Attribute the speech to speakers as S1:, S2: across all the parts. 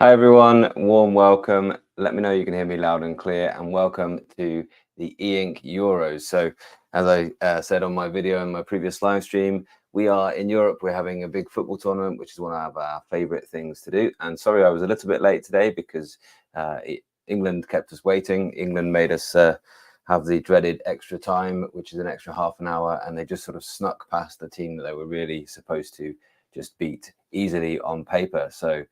S1: Hi everyone, warm welcome. Let me know you can hear me loud and clear, and welcome to the e-ink Euros. So as I said on my video in my previous live stream, we are in Europe. We're having a big football tournament, which is one of our favorite things to do. And sorry, I was a little bit late today because England kept us waiting. England made us have the dreaded extra time, which is an extra half an hour, and they just sort of snuck past the team that they were really supposed to just beat easily on paper. So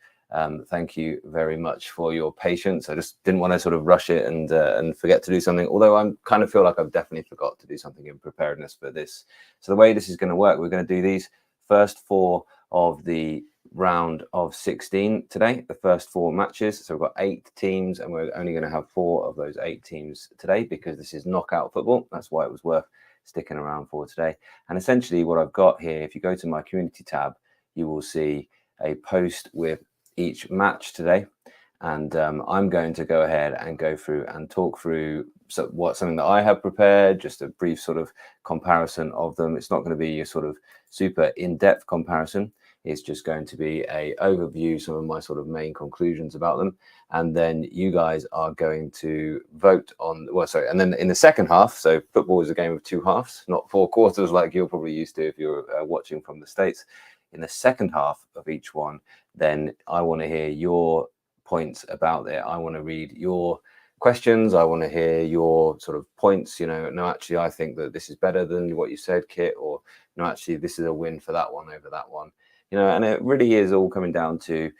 S1: thank you very much for your patience. I just didn't want to sort of rush it and forget to do something, although I kind of feel like I've definitely forgot to do something in preparedness for this. So the way this is going to work, we're going to do these first four of the round of 16 today, the first four matches. So we've got 8 teams, and we're only going to have 4 of those 8 teams today because this is knockout football. That's why it was worth sticking around for today. And essentially what I've got here, if you go to my community tab, you will see a post with each match today, and I'm going to go ahead and go through and talk through something that I have prepared, just a brief sort of comparison of them. It's not going to be a sort of super in-depth comparison. It's just going to be a overview, some of my sort of main conclusions about them, and then you guys are going to vote on, well, sorry, and then in the second half, so football is a game of 2 halves, not 4 quarters like you're probably used to if you're watching from the States. In the second half of each one, then I want to hear your points about it. I want to read your questions. I want to hear your sort of points. You know, no, actually, I think that this is better than what you said, Kit, or no, actually, this is a win for that one over that one. You know, and it really is all coming down to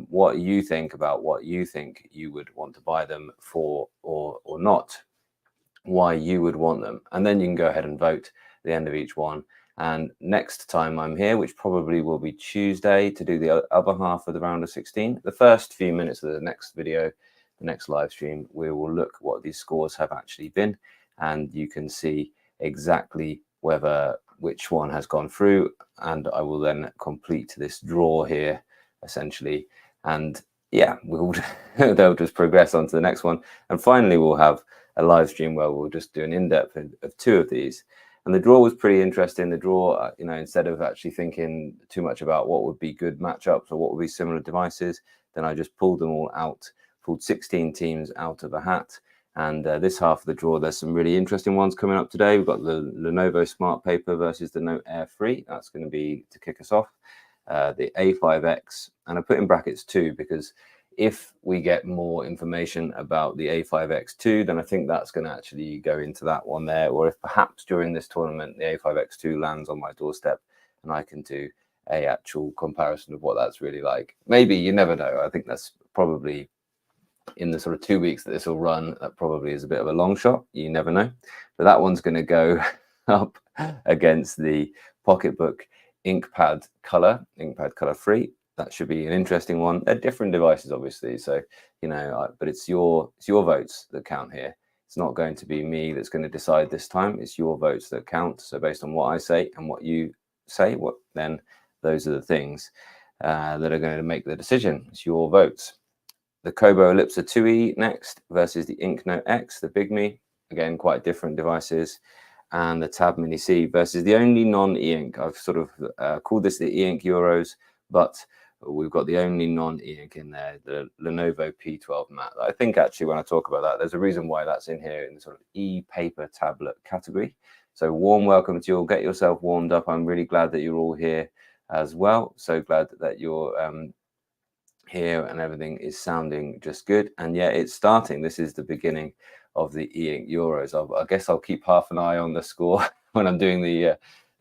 S1: what you think about what you think you would want to buy them for or not, why you would want them. And then you can go ahead and vote at the end of each one. And next time I'm here, which probably will be Tuesday, to do the other half of the round of 16, the first few minutes of the next video, the next live stream, we will look what these scores have actually been, and you can see exactly which one has gone through. And I will then complete this draw here, essentially. And yeah, they'll just progress on to the next one. And finally, we'll have a live stream where we'll just do an in-depth of 2 of these. And the draw was pretty interesting. The draw, you know, instead of actually thinking too much about what would be good matchups or what would be similar devices, then I just pulled them all out, pulled 16 teams out of a hat. And this half of the draw, there's some really interesting ones coming up today. We've got the Lenovo Smart Paper versus the Note Air 3. That's going to be to kick us off. The A5X, and I put in brackets 2 because if we get more information about the A5X2, then I think that's going to actually go into that one there. Or if perhaps during this tournament, the A5X2 lands on my doorstep and I can do a actual comparison of what that's really like. Maybe, you never know. I think that's probably in the sort of 2 weeks that this will run, that probably is a bit of a long shot. You never know. But that one's going to go up against the PocketBook Ink Pad Colour, Ink Pad Colour 3. That should be an interesting one. They're different devices, obviously, so you know, but it's your votes that count here. It's not going to be me that's going to decide this time. It's your votes that count. So based on what I say and what you say, then those are the things that are going to make the decision. It's your votes. The Kobo Elipsa 2E next versus the Inknote X, the Big Me. Again, quite different devices. And the Tab Mini C versus the only non-e-ink. I've sort of called this the e-ink Euros, but we've got the only non-e-ink in there, the Lenovo P12 Matte. I think actually when I talk about that, there's a reason why that's in here in the sort of e-paper tablet category. So warm welcome to you all. Get yourself warmed up. I'm really glad that you're all here as well. So glad that you're here and everything is sounding just good. And yeah, it's starting. This is the beginning of the e-ink Euros. I guess I'll keep half an eye on the score when I'm doing the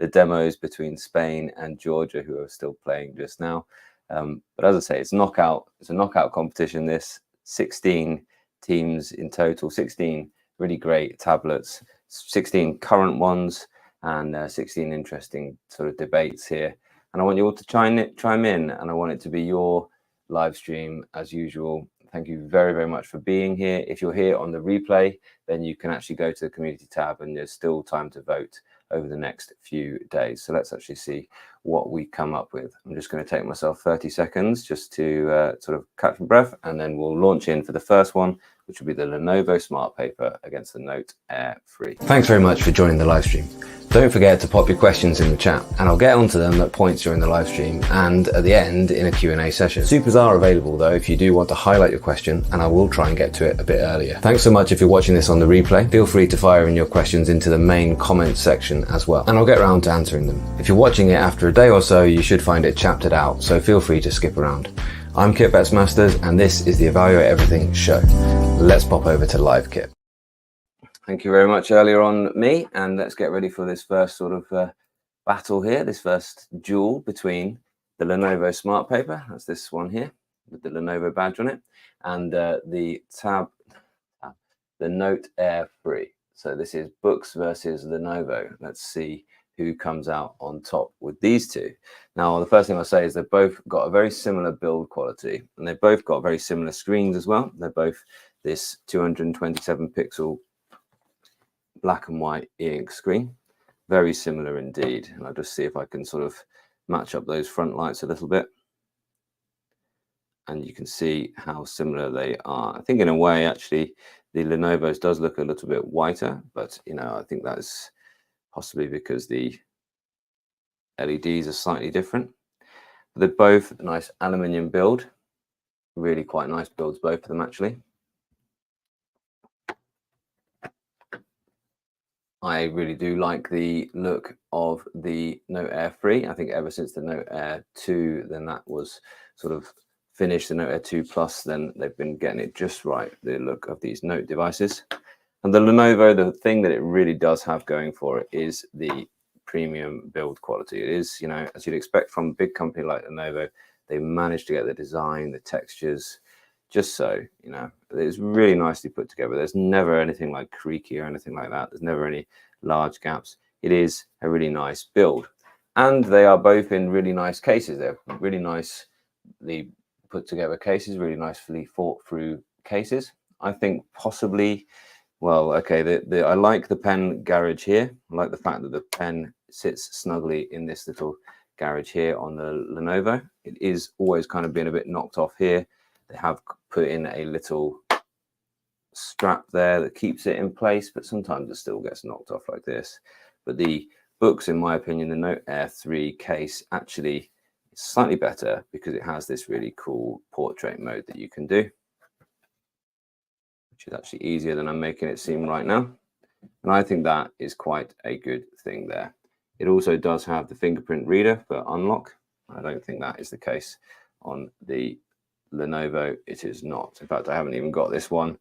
S1: demos between Spain and Georgia, who are still playing just now. But as I say, it's knockout. It's a knockout competition. This 16 teams in total, 16 really great tablets, 16 current ones, and 16 interesting sort of debates here. And I want you all to chime in, and I want it to be your live stream as usual. Thank you very, very much for being here. If you're here on the replay, then you can actually go to the community tab, and there's still time to vote over the next few days. So let's actually see what we come up with. I'm just going to take myself 30 seconds just to sort of catch my breath, and then we'll launch in for the first one, which will be the Lenovo Smart Paper against the Note Air 3. Thanks very much for joining the live stream. Don't forget to pop your questions in the chat, and I'll get onto them at points during the live stream and at the end in a Q&A session. Supers are available though if you do want to highlight your question, and I will try and get to it a bit earlier. Thanks so much if you're watching this on the replay. Feel free to fire in your questions into the main comments section as well, and I'll get around to answering them. If you're watching it after a day or so, you should find it chaptered out, so feel free to skip around. I'm Kit Masters, and this is the Evaluate Everything show. Let's pop over to live Kit. Thank you very much earlier on me, and let's get ready for this first sort of battle here, this first duel between the Lenovo Smart Paper, that's this one here with the Lenovo badge on it, and the Note Air 3. So this is Boox versus Lenovo. Let's see who comes out on top with these two. Now, the first thing I'll say is they've both got a very similar build quality, and they've both got very similar screens as well. They're both this 227 pixel black and white e-ink screen, very similar indeed. And I'll just see if I can sort of match up those front lights a little bit, and you can see how similar they are. I think in a way actually the Lenovo's does look a little bit whiter, but you know, I think that's possibly because the LEDs are slightly different. But they're both a nice aluminium build, really quite nice builds, both of them actually. I really do like the look of the Note Air 3. I think ever since the Note Air 2, then that was sort of finished, the Note Air 2 Plus, then they've been getting it just right, the look of these Note devices. And the Lenovo, the thing that it really does have going for it is the premium build quality. It is, you know, as you'd expect from a big company like Lenovo, they managed to get the design, the textures, just so, you know, it's really nicely put together. There's never anything like creaky or anything like that. There's never any large gaps. It is a really nice build. And they are both in really nice cases. They're really nicely put together cases, really nicely thought through cases. I think possibly, well, okay, I like the pen garage here. I like the fact that the pen sits snugly in this little garage here on the Lenovo. It is always kind of been a bit knocked off here. They have put in a little strap there that keeps it in place, but sometimes it still gets knocked off like this. But the Boox, in my opinion, the Note Air 3 case actually is slightly better because it has this really cool portrait mode that you can do, which is actually easier than I'm making it seem right now. And I think that is quite a good thing there. It also does have the fingerprint reader for unlock. I don't think that is the case on the Lenovo. It is not. In fact, I haven't even got this one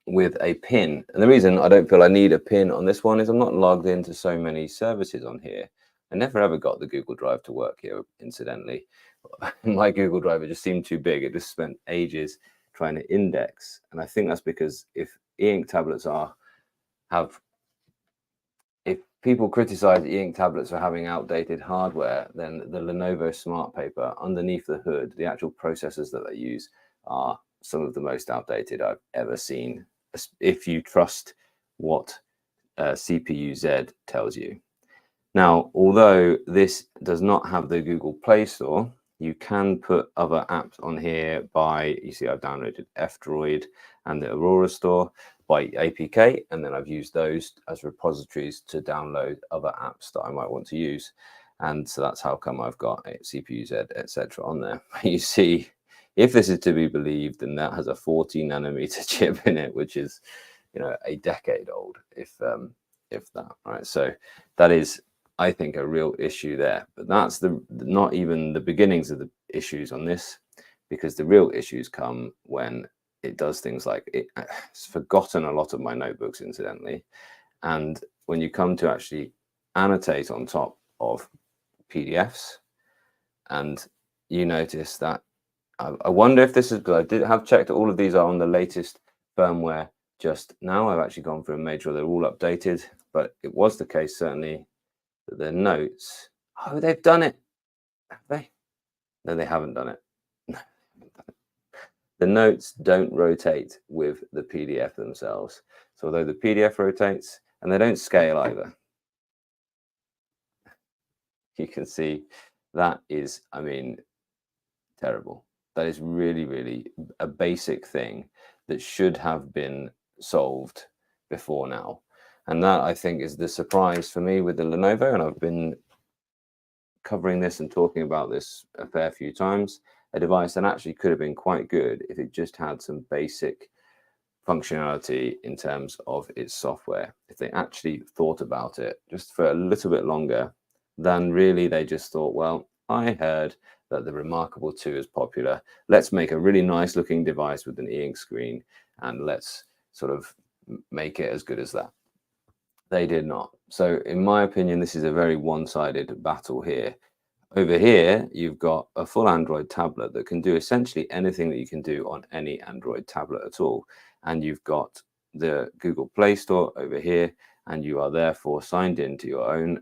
S1: with a pin. And the reason I don't feel I need a pin on this one is I'm not logged into so many services on here. I never ever got the Google Drive to work here, incidentally. My Google Drive, it just seemed too big. It just spent ages trying to index. And I think that's because if e-ink tablets if people criticize e-ink tablets for having outdated hardware, then the Lenovo Smart Paper, underneath the hood, the actual processors that they use are some of the most outdated I've ever seen, if you trust what CPU-Z tells you. Now, although this does not have the Google Play Store, you can put other apps on here by, you see I've downloaded F-Droid and the Aurora Store by APK, and then I've used those as repositories to download other apps that I might want to use. And so that's how come I've got a CPU-Z, etc. on there. You see, if this is to be believed, then that has a 40nm chip in it, which is, you know, a decade old, if that, right? So that is, I think, a real issue there. But that's not even the beginnings of the issues on this, because the real issues come when it does things like it's forgotten a lot of my notebooks, incidentally. And when you come to actually annotate on top of PDFs, and you notice that, I wonder if this is, because I did have checked that all of these are on the latest firmware just now. I've actually gone through and made sure they're all updated, but it was the case certainly that the notes, oh, they've done it. Have they? No, they haven't done it. The notes don't rotate with the PDF themselves. So although the PDF rotates, and they don't scale either, you can see that is, I mean, terrible. That is really, really a basic thing that should have been solved before now. And that, I think, is the surprise for me with the Lenovo. And I've been covering this and talking about this a fair few times. A device that actually could have been quite good if it just had some basic functionality in terms of its software. If they actually thought about it just for a little bit longer, than really they just thought, well, I heard that the Remarkable 2 is popular. Let's make a really nice looking device with an e-ink screen and let's sort of make it as good as that. They did not. So in my opinion, this is a very one-sided battle here. Over here, you've got a full Android tablet that can do essentially anything that you can do on any Android tablet at all. And you've got the Google Play Store over here, and you are therefore signed into your own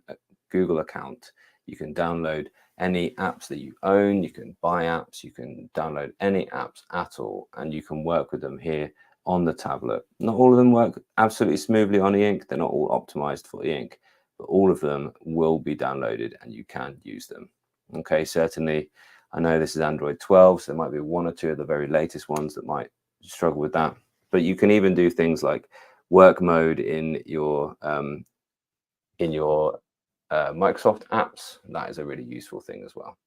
S1: Google account. You can download any apps that you own, you can buy apps, you can download any apps at all, and you can work with them here on the tablet. Not all of them work absolutely smoothly on e-ink. They're not all optimized for e-ink, but all of them will be downloaded and you can use them. Okay, certainly, I know this is Android 12, so there might be one or two of the very latest ones that might struggle with that. But you can even do things like work mode in your Microsoft apps. That is a really useful thing as well.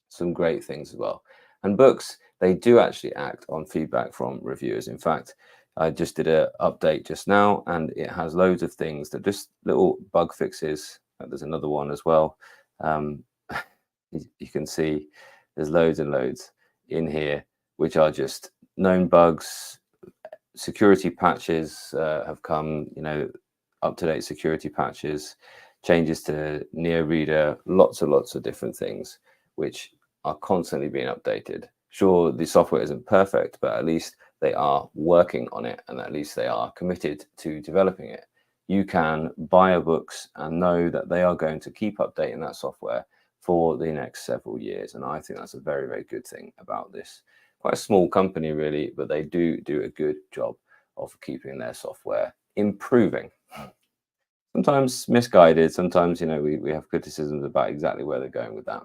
S1: Some great things as well. And Boox, they do actually act on feedback from reviewers. In fact, I just did an update just now, and it has loads of things that just little bug fixes. There's another one as well. You can see there's loads and loads in here, which are just known bugs. Security patches have come, up-to-date security patches, changes to Neo Reader, lots and lots of different things, which are constantly being updated. Sure, the software isn't perfect, but at least they are working on it, and at least they are committed to developing it. You can buy a Boox and know that they are going to keep updating that software for the next several years. And I think that's a very, very good thing about this. Quite a small company, really, but they do a good job of keeping their software improving. Sometimes misguided, sometimes, we have criticisms about exactly where they're going with that.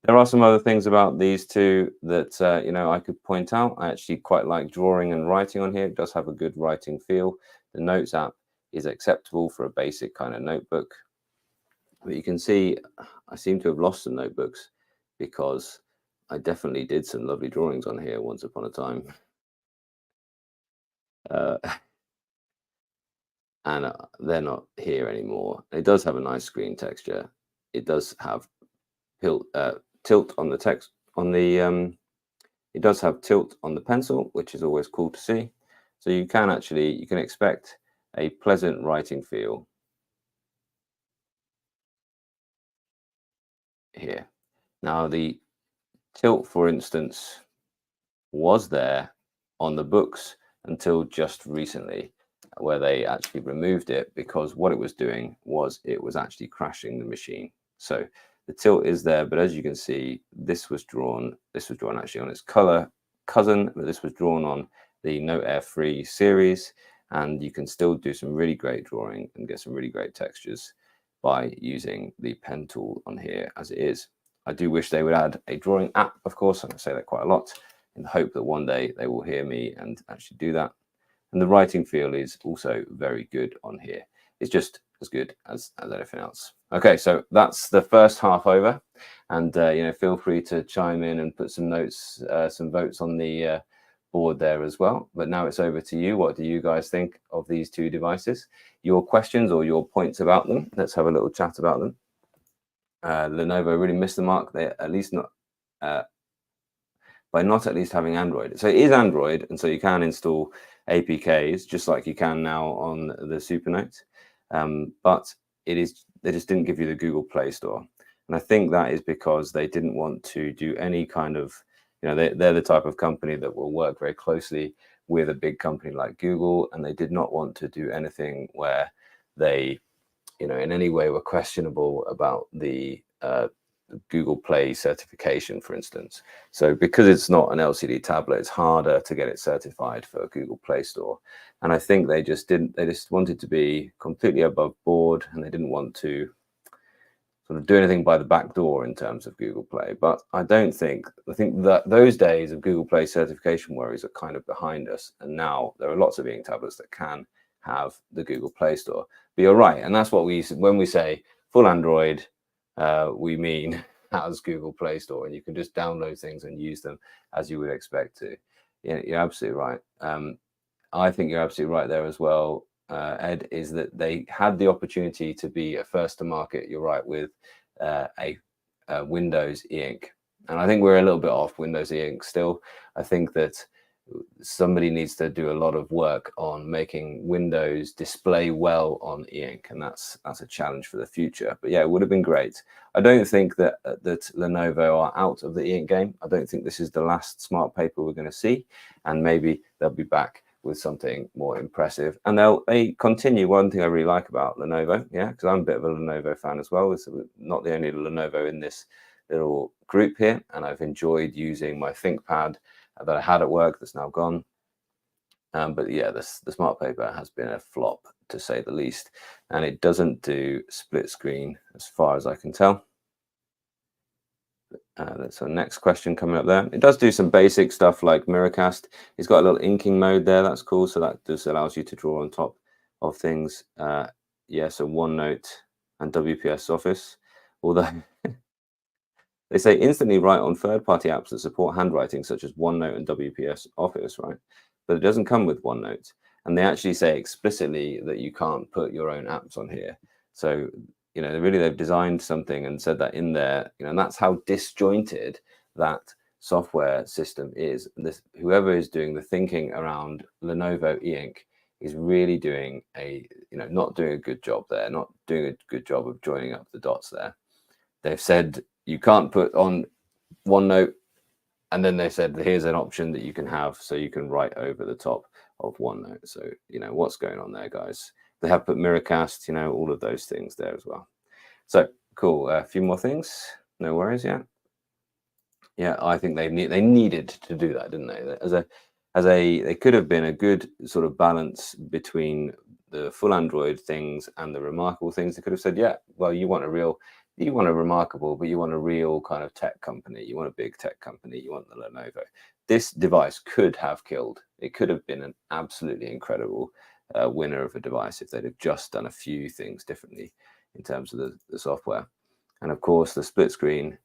S1: There are some other things about these two that, I could point out. I actually quite like drawing and writing on here. It does have a good writing feel. The Notes app is acceptable for a basic kind of notebook. But you can see I seem to have lost some notebooks because I definitely did some lovely drawings on here once upon a time. And they're not here anymore. It does have a nice screen texture. It does have tilt on the text on the it does have tilt on the pencil, which is always cool to see. So you can expect a pleasant writing feel here. Now the tilt, for instance, was there on the Boox until just recently, where they actually removed it, because what it was doing was it was actually crashing the machine. So the tilt is there, but as you can see, this was drawn actually on its color cousin, but this was drawn on the Note Air 3 series, and you can still do some really great drawing and get some really great textures by using the pen tool on here as it is. I do wish they would add a drawing app, of course. I say that quite a lot in the hope that one day they will hear me and actually do that. And the writing feel is also very good on here. It's just as good as anything else. Okay, so that's the first half over, and feel free to chime in and put some notes, some votes on the board there as well. But now it's over to you. What do you guys think of these two devices? Your questions or your points about them? Let's have a little chat about them. Lenovo really missed the mark. They at least not by not at least having Android. So it is Android, and so you can install APKs just like you can now on the Supernote. But they just didn't give you the Google Play Store. And I think that is because they didn't want to do any kind of, they're the type of company that will work very closely with a big company like Google, and they did not want to do anything where they, in any way were questionable about the Google Play certification, for instance. So because it's not an LCD tablet, it's harder to get it certified for Google Play Store. And I think they just wanted to be completely above board, and they didn't want to sort of do anything by the back door in terms of Google Play. But I think that those days of Google Play certification worries are kind of behind us. And now there are lots of e-ink tablets that can have the Google Play Store. But you're right. And that's what when we say full Android, we mean as Google Play Store, and you can just download things and use them as you would expect to. Yeah, you're absolutely right. I think you're absolutely right there as well, Ed, is that they had the opportunity to be a first to market, you're right, with a Windows e-ink. And I think we're a little bit off Windows e-ink still. I think that somebody needs to do a lot of work on making Windows display well on e-ink, and that's a challenge for the future. But yeah, it would have been great. I don't think that Lenovo are out of the e-ink game. I don't think this is the last smart paper we're going to see, and maybe they'll be back with something more impressive. And they continue. One thing I really like about Lenovo, yeah, because I'm a bit of a Lenovo fan as well. It's not the only Lenovo in this little group here, and I've enjoyed using my ThinkPad that I had at work that's now gone. But yeah, the smart paper has been a flop, to say the least, and it doesn't do split screen as far as I can tell. That's our next question coming up there. It does do some basic stuff like Miracast. It's got a little inking mode there. That's cool. So that just allows you to draw on top of things. Yeah, so OneNote and WPS Office. Although they say instantly write on third-party apps that support handwriting, such as OneNote and WPS Office, right? But it doesn't come with OneNote. And they actually say explicitly that you can't put your own apps on here. So, you know, they've designed something and said that in there, you know, and that's how disjointed that software system is. Whoever is doing the thinking around Lenovo e-ink is really doing not doing a good job there, not doing a good job of joining up the dots there. They've said you can't put on OneNote, and then they said here's an option that you can have so you can write over the top of OneNote. So, you know, what's going on there, guys? They have put Miracast, you know, all of those things there as well. So cool. A few more things. No worries. Yeah, I think they needed to do that, didn't they? They could have been a good sort of balance between the full Android things and the remarkable things. They could have said, yeah, well, you want a remarkable, but you want a real kind of tech company. You want a big tech company. You want the Lenovo. This device could have killed. It could have been an absolutely incredible winner of a device if they'd have just done a few things differently in terms of the software. And of course, the split screen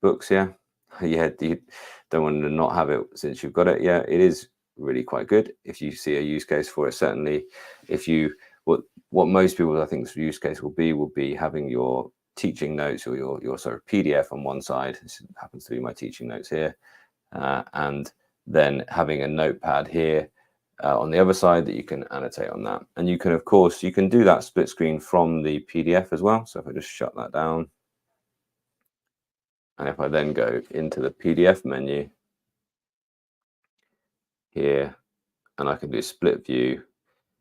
S1: books, yeah, you don't want to not have it since you've got it. Yeah, it is really quite good if you see a use case for it. Certainly, if you what most people I think's use case will be having your teaching notes or your sort of PDF on one side. This happens to be my teaching notes here, and then having a notepad here on the other side that you can annotate on that. And you can, of course, you can do that split screen from the PDF as well. So if I just shut that down, and if I then go into the PDF menu here, and I can do split view,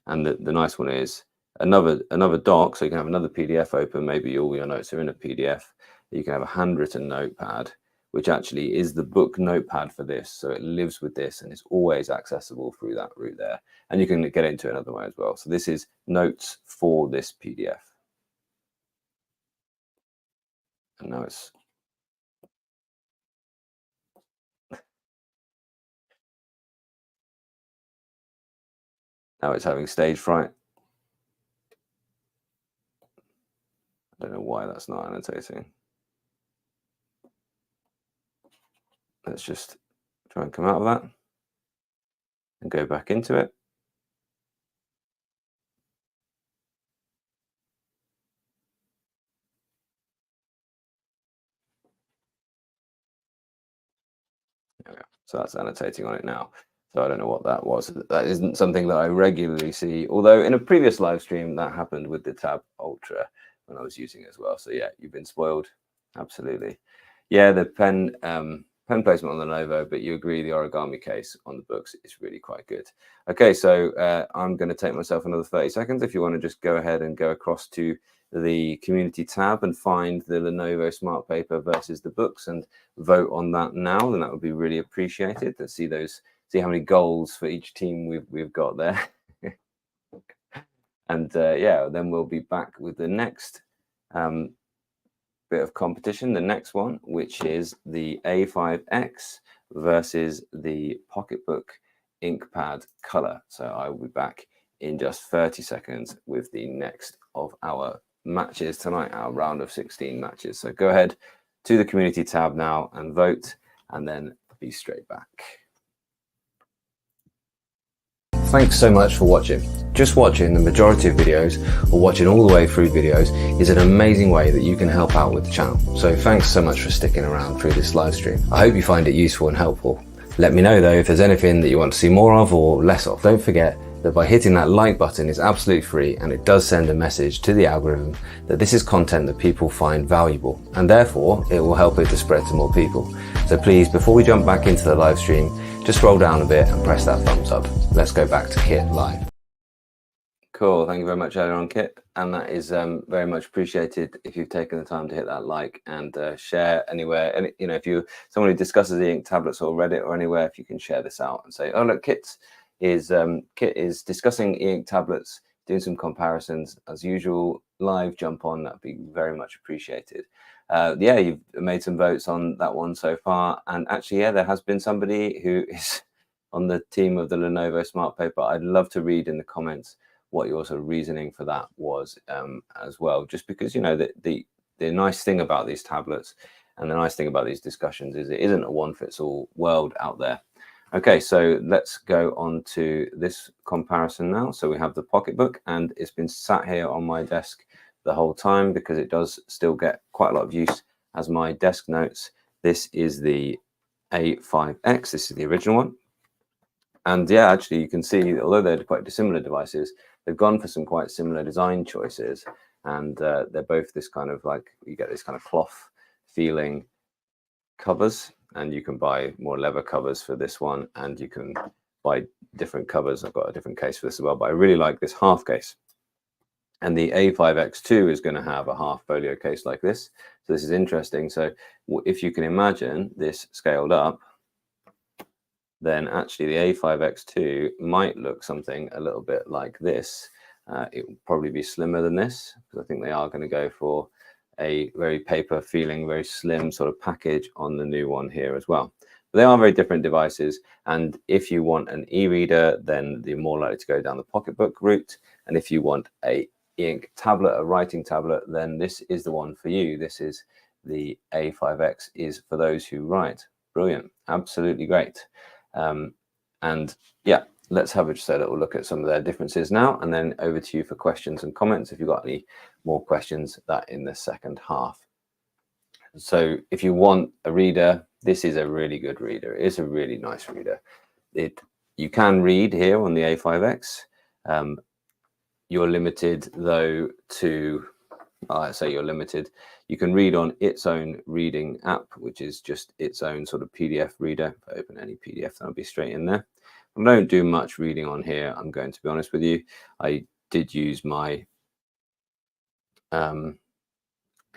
S1: and the nice one is another doc, so you can have another PDF open. Maybe all your notes are in a PDF. You can have a handwritten notepad, which actually is the book notepad for this. So it lives with this and it's always accessible through that route there. And you can get into another way as well. So this is notes for this PDF. And now it's having stage fright. I don't know why that's not annotating. Let's just try and come out of that and go back into it. There we go. So that's annotating on it now. So I don't know what that was. That isn't something that I regularly see. Although in a previous live stream that happened with the Tab Ultra when I was using it as well. So yeah, you've been spoiled. Absolutely. Yeah, the pen placement on the Lenovo, but you agree the origami case on the books is really quite good. Okay, so I'm going to take myself another 30 seconds. If you want to just go ahead and go across to the community tab and find the Lenovo Smart Paper versus the books and vote on that now, then that would be really appreciated. Let's see how many goals for each team we've got there. And yeah, then we'll be back with the next bit of competition. The next one, which is the A5X versus the PocketBook Ink Pad Colour. So I will be back in just 30 seconds with the next of our matches tonight, our round of 16 matches. So go ahead to the community tab now and vote, and then be straight back. Thanks so much for watching. Just watching the majority of videos or watching all the way through videos is an amazing way that you can help out with the channel. So thanks so much for sticking around through this live stream. I hope you find it useful and helpful. Let me know though if there's anything that you want to see more of or less of. Don't forget that by hitting that like button is absolutely free, and it does send a message to the algorithm that this is content that people find valuable, and therefore it will help it to spread to more people. So please, before we jump back into the live stream, just scroll down a bit and press that thumbs up. Let's go back to Kit live. Cool, thank you very much earlier on, Kit, and that is very much appreciated if you've taken the time to hit that like and share anywhere. And you know, if you're someone who discusses the ink tablets or Reddit or anywhere, if you can share this out and say, oh look, Kit is discussing e-ink tablets, doing some comparisons as usual. Live, jump on, that'd be very much appreciated. Yeah, you've made some votes on that one so far, and actually, yeah, there has been somebody who is on the team of the Lenovo Smart Paper. I'd love to read in the comments what your sort of reasoning for that was as well, just because, you know, the nice thing about these tablets and the nice thing about these discussions is it isn't a one-fits-all world out there. Okay, so let's go on to this comparison now. So we have the PocketBook, and it's been sat here on my desk the whole time because it does still get quite a lot of use as my desk notes. This is the A5X, this is the original one. And yeah, actually you can see, although they're quite dissimilar devices, they've gone for some quite similar design choices. And they're both this kind of like, you get this kind of cloth feeling covers, and you can buy more leather covers for this one, and you can buy different covers. I've got a different case for this as well, but I really like this half case. And the A5X2 is going to have a half folio case like this. So this is interesting. So if you can imagine this scaled up, then actually the A5X2 might look something a little bit like this. It will probably be slimmer than this, because I think they are going to go for a very paper feeling, very slim sort of package on the new one here as well. But they are very different devices, and if you want an e-reader, then you're more likely to go down the PocketBook route, and if you want a e-ink tablet, a writing tablet, then this is the one for you. This is the A5X, is for those who write. Brilliant, absolutely great. And yeah, let's have just a little look at some of their differences now, and then over to you for questions and comments if you've got any more questions that in the second half. So if you want a reader, this is a really good reader. It's a really nice reader. You can read here on the A5X. You're limited though to, say you're limited. You can read on its own reading app, which is just its own sort of PDF reader. If I open any PDF, that'll be straight in there. I don't do much reading on here, I'm going to be honest with you. I did use my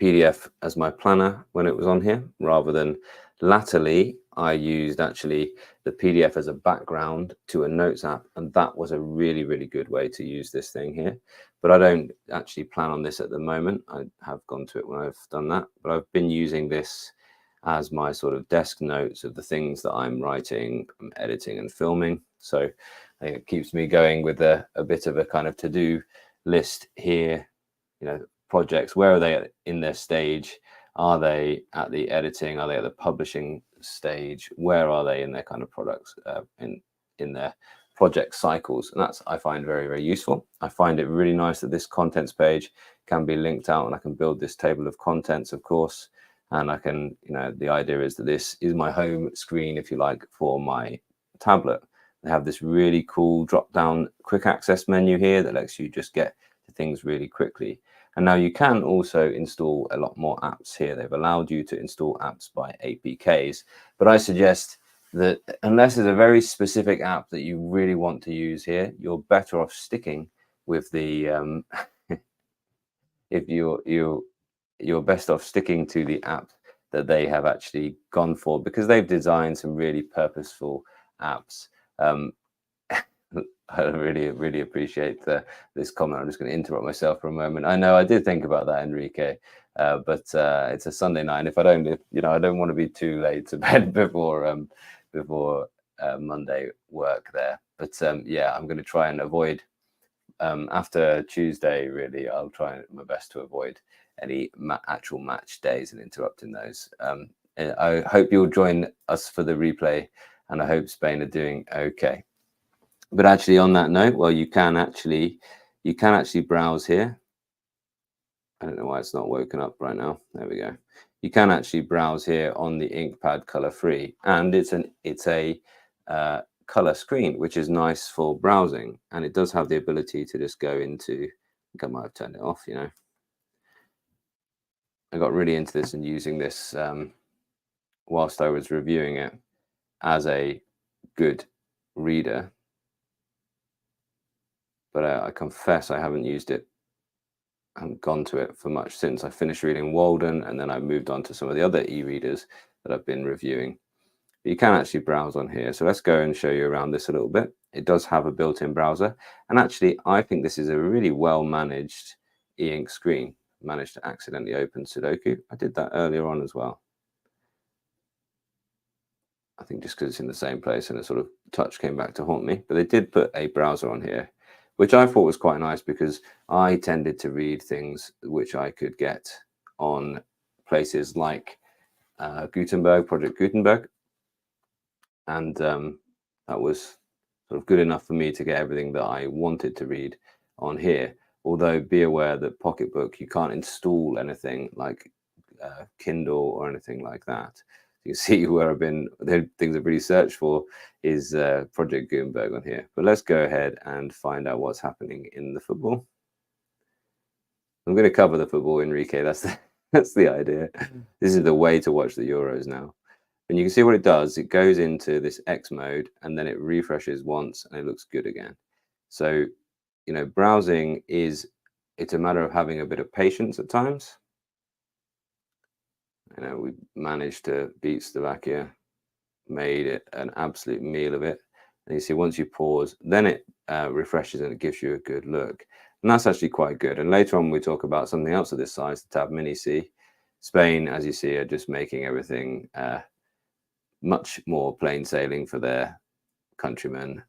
S1: PDF as my planner when it was on here, rather than latterly I used actually the PDF as a background to a notes app, and that was a really, really good way to use this thing here. But I don't actually plan on this at the moment. I have gone to it when I've done that, but I've been using this as my sort of desk notes of the things that I'm writing, editing and filming. So it keeps me going with a bit of a kind of to-do list here. You know, projects, where are they in their stage? Are they at the editing? Are they at the publishing stage? Where are they in their kind of products, in their project cycles? And that's, I find, very, very useful. I find it really nice that this contents page can be linked out, and I can build this table of contents, of course. And I can, you know, the idea is that this is my home screen, if you like, for my tablet. They have this really cool drop-down quick access menu here that lets you just get to things really quickly. And now you can also install a lot more apps here. They've allowed you to install apps by APKs, but I suggest that unless there's a very specific app that you really want to use here, you're better off sticking with the if you're best off sticking to the app that they have actually gone for, because they've designed some really purposeful apps. I really appreciate this comment. I'm just going to interrupt myself for a moment. I know I did think about that, Enrique, but it's a Sunday night. And if I don't, I don't want to be too late to bed before Monday work there. But yeah, I'm going to try and avoid after Tuesday. Really, I'll try my best to avoid any actual match days and interrupting those. I hope you'll join us for the replay, and I hope Spain are doing okay. But actually, on that note, well, you can actually browse here. I don't know why it's not woken up right now. There we go. You can actually browse here on the Ink Pad Colour free, and it's a color screen, which is nice for browsing, and it does have the ability to just go into. I think I might have turned it off. I got really into this and using this whilst I was reviewing it as a good reader. But I confess I haven't used it. I haven't gone to it for much since I finished reading Walden, and then I moved on to some of the other e-readers that I've been reviewing. But you can actually browse on here. So let's go and show you around this a little bit. It does have a built-in browser. And actually, I think this is a really well-managed e-ink screen. Managed to accidentally open Sudoku. I did that earlier on as well. I think just because it's in the same place and a sort of touch came back to haunt me. But they did put a browser on here, which I thought was quite nice because I tended to read things which I could get on places like Project Gutenberg. And that was sort of good enough for me to get everything that I wanted to read on here. Although be aware that PocketBook, you can't install anything like Kindle or anything like that. You see where the things I've really searched for is Project Gutenberg on here. But let's go ahead and find out what's happening in the football. I'm going to cover the football, Enrique. That's the idea. This is the way to watch the Euros now. And you can see what it does. It goes into this X mode and then it refreshes once and it looks good again. So, browsing it's a matter of having a bit of patience at times. We managed to beat Slovakia, made it an absolute meal of it. And you see, once you pause, then it refreshes and it gives you a good look. And that's actually quite good. And later on, we talk about something else of this size, the Tab Mini C. Spain, as you see, are just making everything much more plain sailing for their countrymen.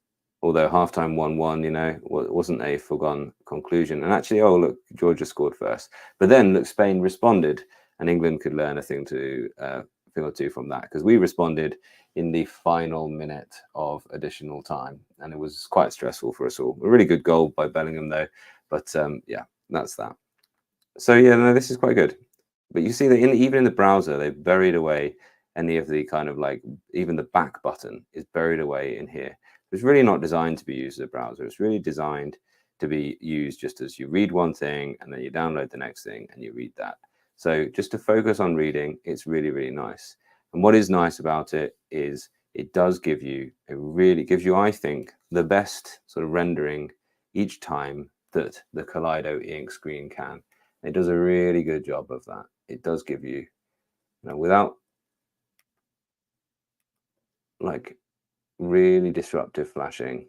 S1: Although halftime 1-1, wasn't a foregone conclusion. And actually, oh, look, Georgia scored first. But then, look, Spain responded, and England could learn a thing or two from that, because we responded in the final minute of additional time. And it was quite stressful for us all. A really good goal by Bellingham, though. But yeah, that's that. So, yeah, no, this is quite good. But you see that even in the browser, they've buried away any of the kind of even the back button is buried away in here. It's really not designed to be used as a browser. It's really designed to be used just as you read one thing and then you download the next thing and you read that. So just to focus on reading, it's really, really nice. And what is nice about it is it does give you I think, the best sort of rendering each time that the Kaleido e-ink screen can. It does a really good job of that. It does give you, without really disruptive flashing,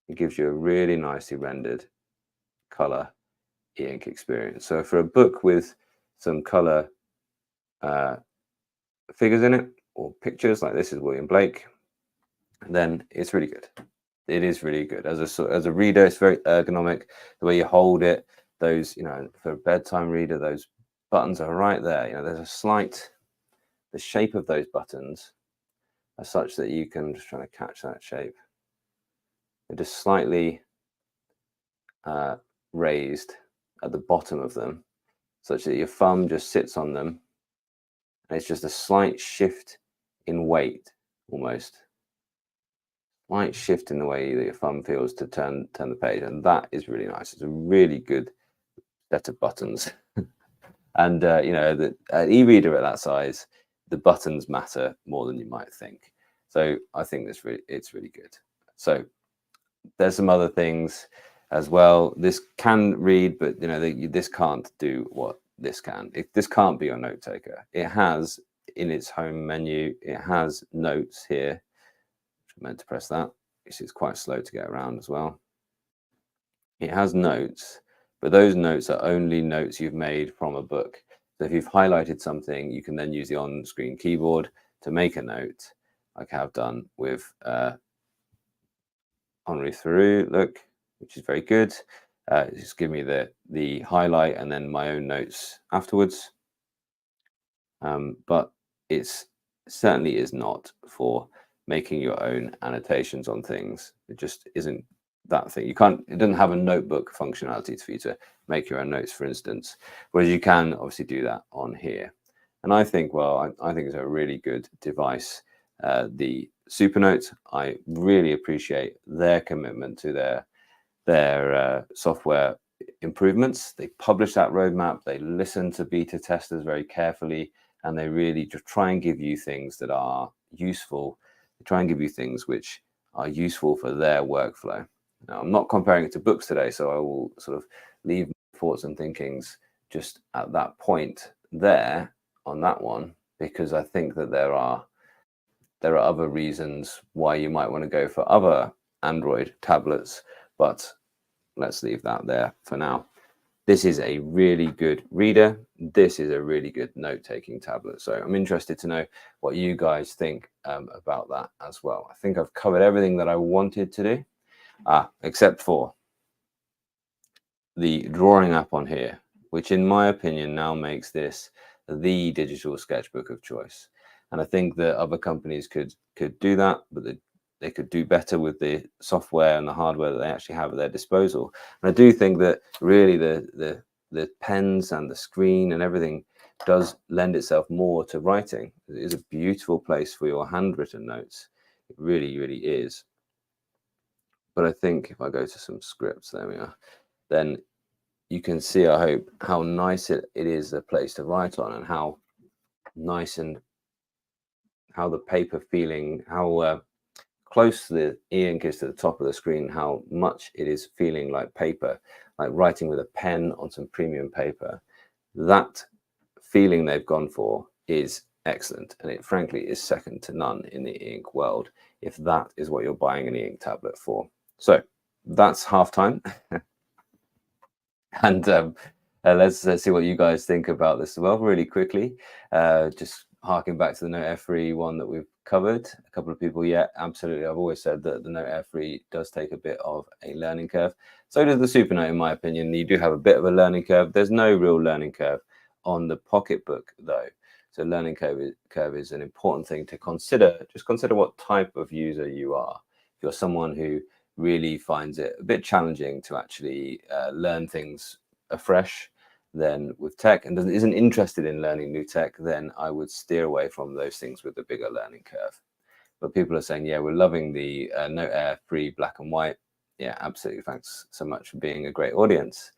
S1: it gives you a really nicely rendered color e-ink experience. So for a book with some color figures in it or pictures, like this is William Blake, then it's really good. It is really good. As a reader, it's very ergonomic. The way you hold it, those, for a bedtime reader, those buttons are right there. There's the shape of those buttons are such that you can, just trying to catch that shape. They're just slightly raised at the bottom of them, such that your thumb just sits on them. And it's just a slight shift in weight, almost. Slight shift in the way that your thumb feels to turn the page. And that is really nice. It's a really good set of buttons. And, the e-reader at that size, the buttons matter more than you might think. So I think it's really good. So there's some other things as well. This can read, but this can't do what this can. This can't be your note taker. It has in its home menu, it has notes here. I meant to press that. it's quite slow to get around as well. It has notes, but those notes are only notes you've made from a book. So if you've highlighted something, you can then use the on-screen keyboard to make a note, like I have done with Henri Thoreau, look, which is very good. Just give me the highlight and then my own notes afterwards. But it's certainly is not for making your own annotations on things. It just isn't that thing. You can't, it doesn't have a notebook functionality for you to make your own notes, for instance, whereas you can obviously do that on here. And I think, well, I think it's a really good device. The Supernote, I really appreciate their commitment to their software improvements. They publish that roadmap. They listen to beta testers very carefully, and they really just try and give you things that are useful. They try and give you things which are useful for their workflow. Now, I'm not comparing it to books today, so I will sort of leave my thoughts and thinkings just at that point there on that one, because I think that there are other reasons why you might want to go for other Android tablets, but let's leave that there for now. This is a really good reader. This is a really good note-taking tablet. So I'm interested to know what you guys think about that as well. I think I've covered everything that I wanted to do, except for the drawing app on here, which in my opinion now makes this the digital sketchbook of choice. And I think that other companies could do that, but they could do better with the software and the hardware that they actually have at their disposal. And I do think that really the pens and the screen and everything does lend itself more to writing. It is a beautiful place for your handwritten notes. It really, really is. But I think if I go to some scripts, there we are, then you can see, I hope, how nice it is a place to write on, and how nice and how the paper feeling, how close the e-ink is to the top of the screen, how much it is feeling like paper, like writing with a pen on some premium paper. That feeling they've gone for is excellent, and it frankly is second to none in the e-ink world, if that is what you're buying an e-ink tablet for. So that's halftime. And let's see what you guys think about this as well, really quickly. Just harking back to the Note F3 one that we've covered. A couple of people, yeah, absolutely. I've always said that the Note F3 does take a bit of a learning curve. So does the Supernote, in my opinion. You do have a bit of a learning curve. There's no real learning curve on the PocketBook, though. So learning curve is an important thing to consider. Just consider what type of user you are. If you're someone who really finds it a bit challenging to actually learn things afresh, then with tech, and isn't interested in learning new tech, then I would steer away from those things with the bigger learning curve. But people are saying, yeah, we're loving the Note Air 3 black and white. Yeah, absolutely. Thanks so much for being a great audience.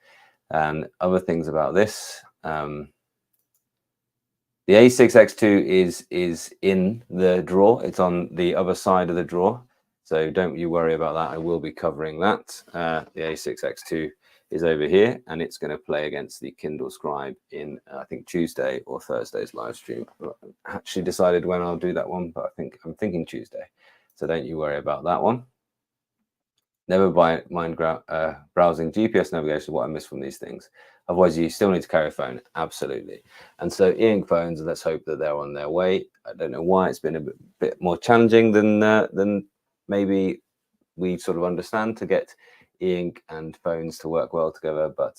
S1: And other things about this, the A6X2 is in the drawer. It's on the other side of the drawer, so don't you worry about that. I will be covering that. The A6X2 is over here, and it's going to play against the Kindle Scribe in I think Tuesday or Thursday's live stream. I actually decided when I'll do that one, but I'm thinking Tuesday, so don't you worry about that one. Never mind browsing GPS navigation, what I miss from these things. Otherwise, you still need to carry a phone, absolutely. And so e-ink phones, let's hope that they're on their way. I don't know why it's been a bit more challenging than maybe we sort of understand to get e-ink and phones to work well together, but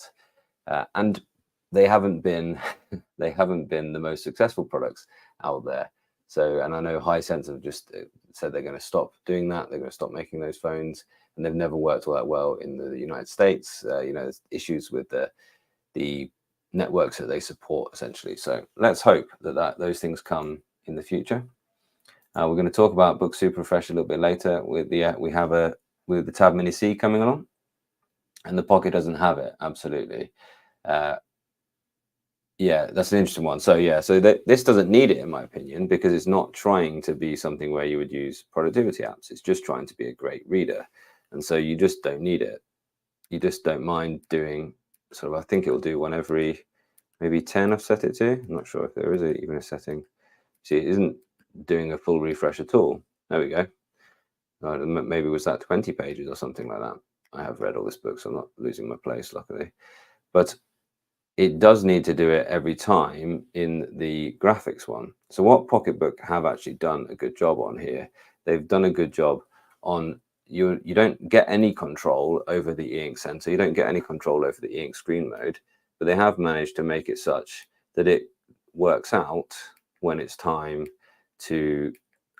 S1: and they haven't been the most successful products out there. So, and I know Hisense have just said they're going to stop doing that. They're going to stop making those phones, and they've never worked all that well in the United States. You know, there's issues with the networks that they support, essentially. So let's hope that those things come in the future. We're going to talk about Boox Super Fresh a little bit later. With the Tab Mini C coming along, and the Pocket doesn't have it. Absolutely. Yeah, that's an interesting one. So yeah, so this doesn't need it, in my opinion, because it's not trying to be something where you would use productivity apps. It's just trying to be a great reader. And so you just don't need it. You just don't mind doing sort of, I think it will do one every maybe 10 I've set it to. I'm not sure if there is even a setting. See, it isn't doing a full refresh at all. There we go. Maybe was that 20 pages or something like that. I have read all this book, so I'm not losing my place, luckily. But it does need to do it every time in the graphics one. So what PocketBook have actually done a good job on here, they've done a good job on you don't get any control over the e-ink sensor, you don't get any control over the e-ink screen mode, but they have managed to make it such that it works out when it's time to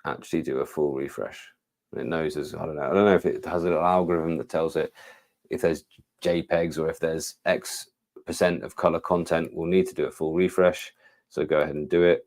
S1: actually do a full refresh. And it knows as I don't know if it has an algorithm that tells it if there's JPEGs or if there's X% of color content, we'll need to do a full refresh. So go ahead and do it.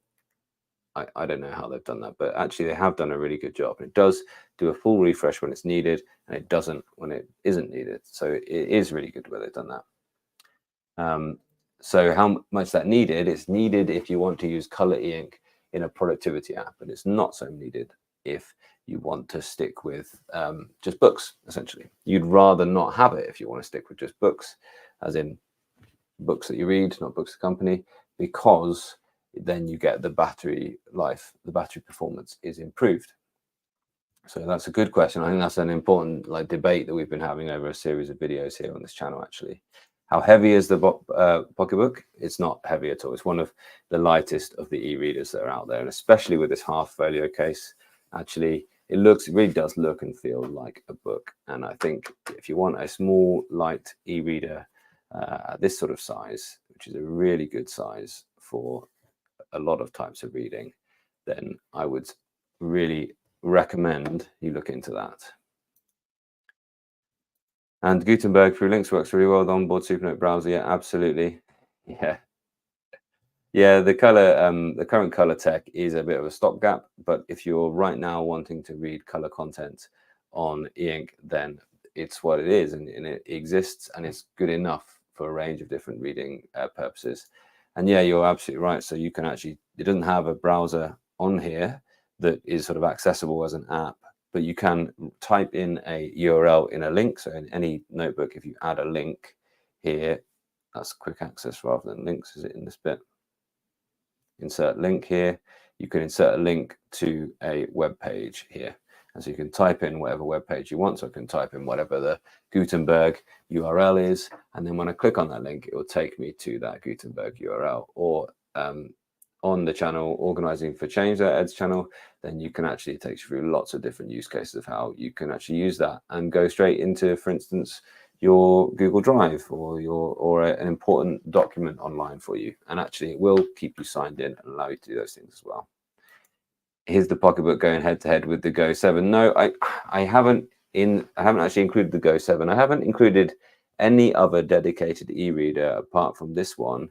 S1: I don't know how they've done that, but actually they have done a really good job. It does do a full refresh when it's needed, and it doesn't when it isn't needed. So it is really good where they've done that. So how much that needed? It's needed if you want to use color e-ink in a productivity app, and it's not so needed if you want to stick with just books, essentially. You'd rather not have it if you want to stick with just books, as in books that you read, not books to accompany, because then you get the battery life, the battery performance is improved. So that's a good question. I think that's an important debate that we've been having over a series of videos here on this channel, actually. How heavy is the PocketBook? It's not heavy at all. It's one of the lightest of the e-readers that are out there, and especially with this half folio case, actually, it really does look and feel like a book. And I think if you want a small, light e-reader at this sort of size, which is a really good size for a lot of types of reading, then I would really recommend you look into that. And Gutenberg through links works really well. The onboard SuperNote browser, yeah, absolutely. Yeah, the current color tech is a bit of a stopgap, but if you're right now wanting to read color content on e-ink, then it's what it is, and it exists, and it's good enough for a range of different reading purposes. And yeah, you're absolutely right. So you can actually, it doesn't have a browser on here that is sort of accessible as an app, but you can type in a URL in a link. So in any notebook, if you add a link here, that's quick access rather than links, is it in this bit? Insert link here. You can insert a link to a web page here. And so you can type in whatever web page you want. So I can type in whatever the Gutenberg URL is. And then when I click on that link, it will take me to that Gutenberg URL. Or on the channel, Organizing for Change, that Ed's channel, then you can actually, it takes you through lots of different use cases of how you can actually use that and go straight into, for instance, your Google Drive or an important document online for you, and actually it will keep you signed in and allow you to do those things as well. Here's the PocketBook going head to head with the Go 7. No, I haven't actually included the Go 7. I haven't included any other dedicated e-reader apart from this one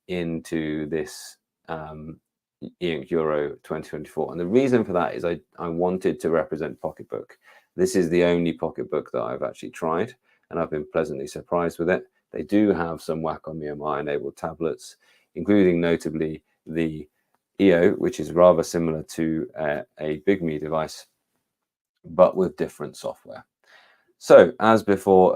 S1: into this e-ink Euro 2024. And the reason for that is I wanted to represent PocketBook. This is the only PocketBook that I've actually tried, and I've been pleasantly surprised with it. They do have some Wacom EMI enabled tablets, including notably the EO, which is rather similar to a Big Me device, but with different software. So as before,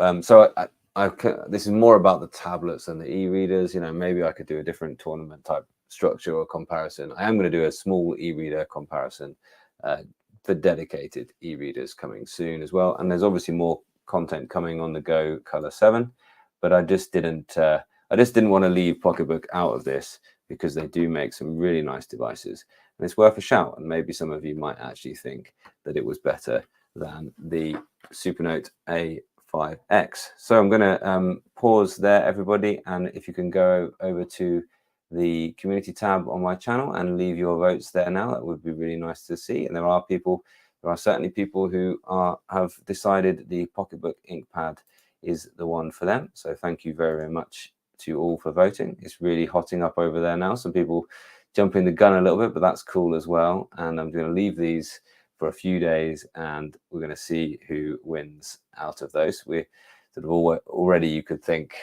S1: this is more about the tablets and the e-readers. You know, maybe I could do a different tournament type structure or comparison. I am going to do a small e-reader comparison for dedicated e-readers coming soon as well. And there's obviously more content coming on the Go Color 7, but I just didn't want to leave PocketBook out of this because they do make some really nice devices, and it's worth a shout. And maybe some of you might actually think that it was better than the SuperNote A5X. So I'm going to pause there, everybody, and if you can go over to the community tab on my channel and leave your votes there now, that would be really nice to see. And there are certainly people who have decided the PocketBook Ink Pad is the one for them. So thank you very, very much to you all for voting. It's really hotting up over there now. Some people jumping the gun a little bit, but that's cool as well. And I'm going to leave these for a few days, and we're going to see who wins out of those. We're sort of already, you could think,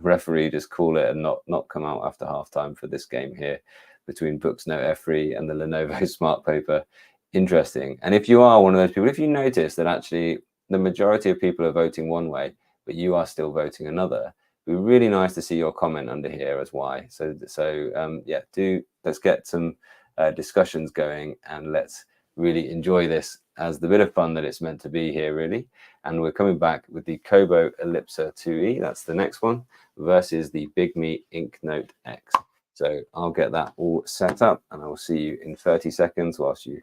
S1: referee just call it and not come out after halftime for this game here between Boox Note F3 and the Lenovo Smart Paper. Interesting. And if you are one of those people, if you notice that actually the majority of people are voting one way, but you are still voting another, it'd be really nice to see your comment under here as why. So yeah, let's get some discussions going, and let's really enjoy this as the bit of fun that it's meant to be here, really. And we're coming back with the Kobo Elipsa 2E, that's the next one, versus the Bigme Inknote X. So I'll get that all set up and I will see you in 30 seconds whilst you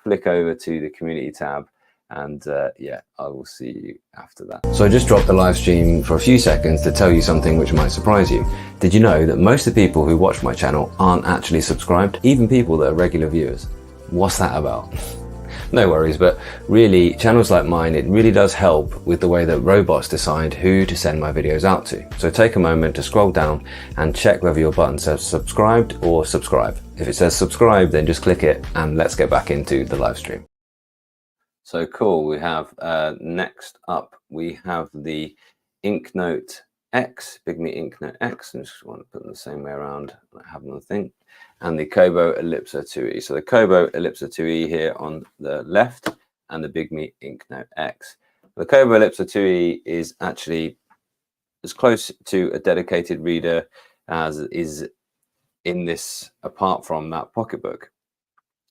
S1: flick over to the community tab. And yeah, I will see you after that. So I just dropped the live stream for a few seconds to tell you something which might surprise you. Did you know that most of the people who watch my channel aren't actually subscribed? Even people that are regular viewers. What's that about? No worries, but really, channels like mine, it really does help with the way that robots decide who to send my videos out to. So take a moment to scroll down and check whether your button says subscribed or subscribe. If it says subscribe, then just click it and let's get back into the live stream. So cool, we have next up, we have the Inknote X, Bigme Inknote X, and just want to put them the same way around, I have another thing, and the Kobo Elipsa 2E. So the Kobo Elipsa 2E here on the left, and the Bigme Inknote X. The Kobo Elipsa 2E is actually as close to a dedicated reader as is in this, apart from that PocketBook.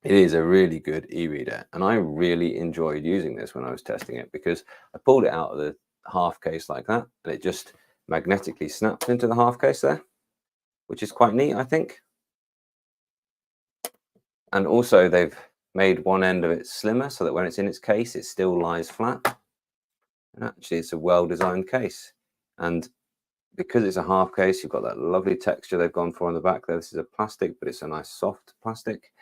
S1: It is a really good e-reader, and I really enjoyed using this when I was testing it because I pulled it out of the half case like that, and it just magnetically snaps into the half case there, which is quite neat, I think. And also they've made one end of it slimmer so that when it's in its case, it still lies flat. And actually, it's a well-designed case. And because it's a half case, you've got that lovely texture they've gone for on the back there. This is a plastic, but it's a nice soft plastic.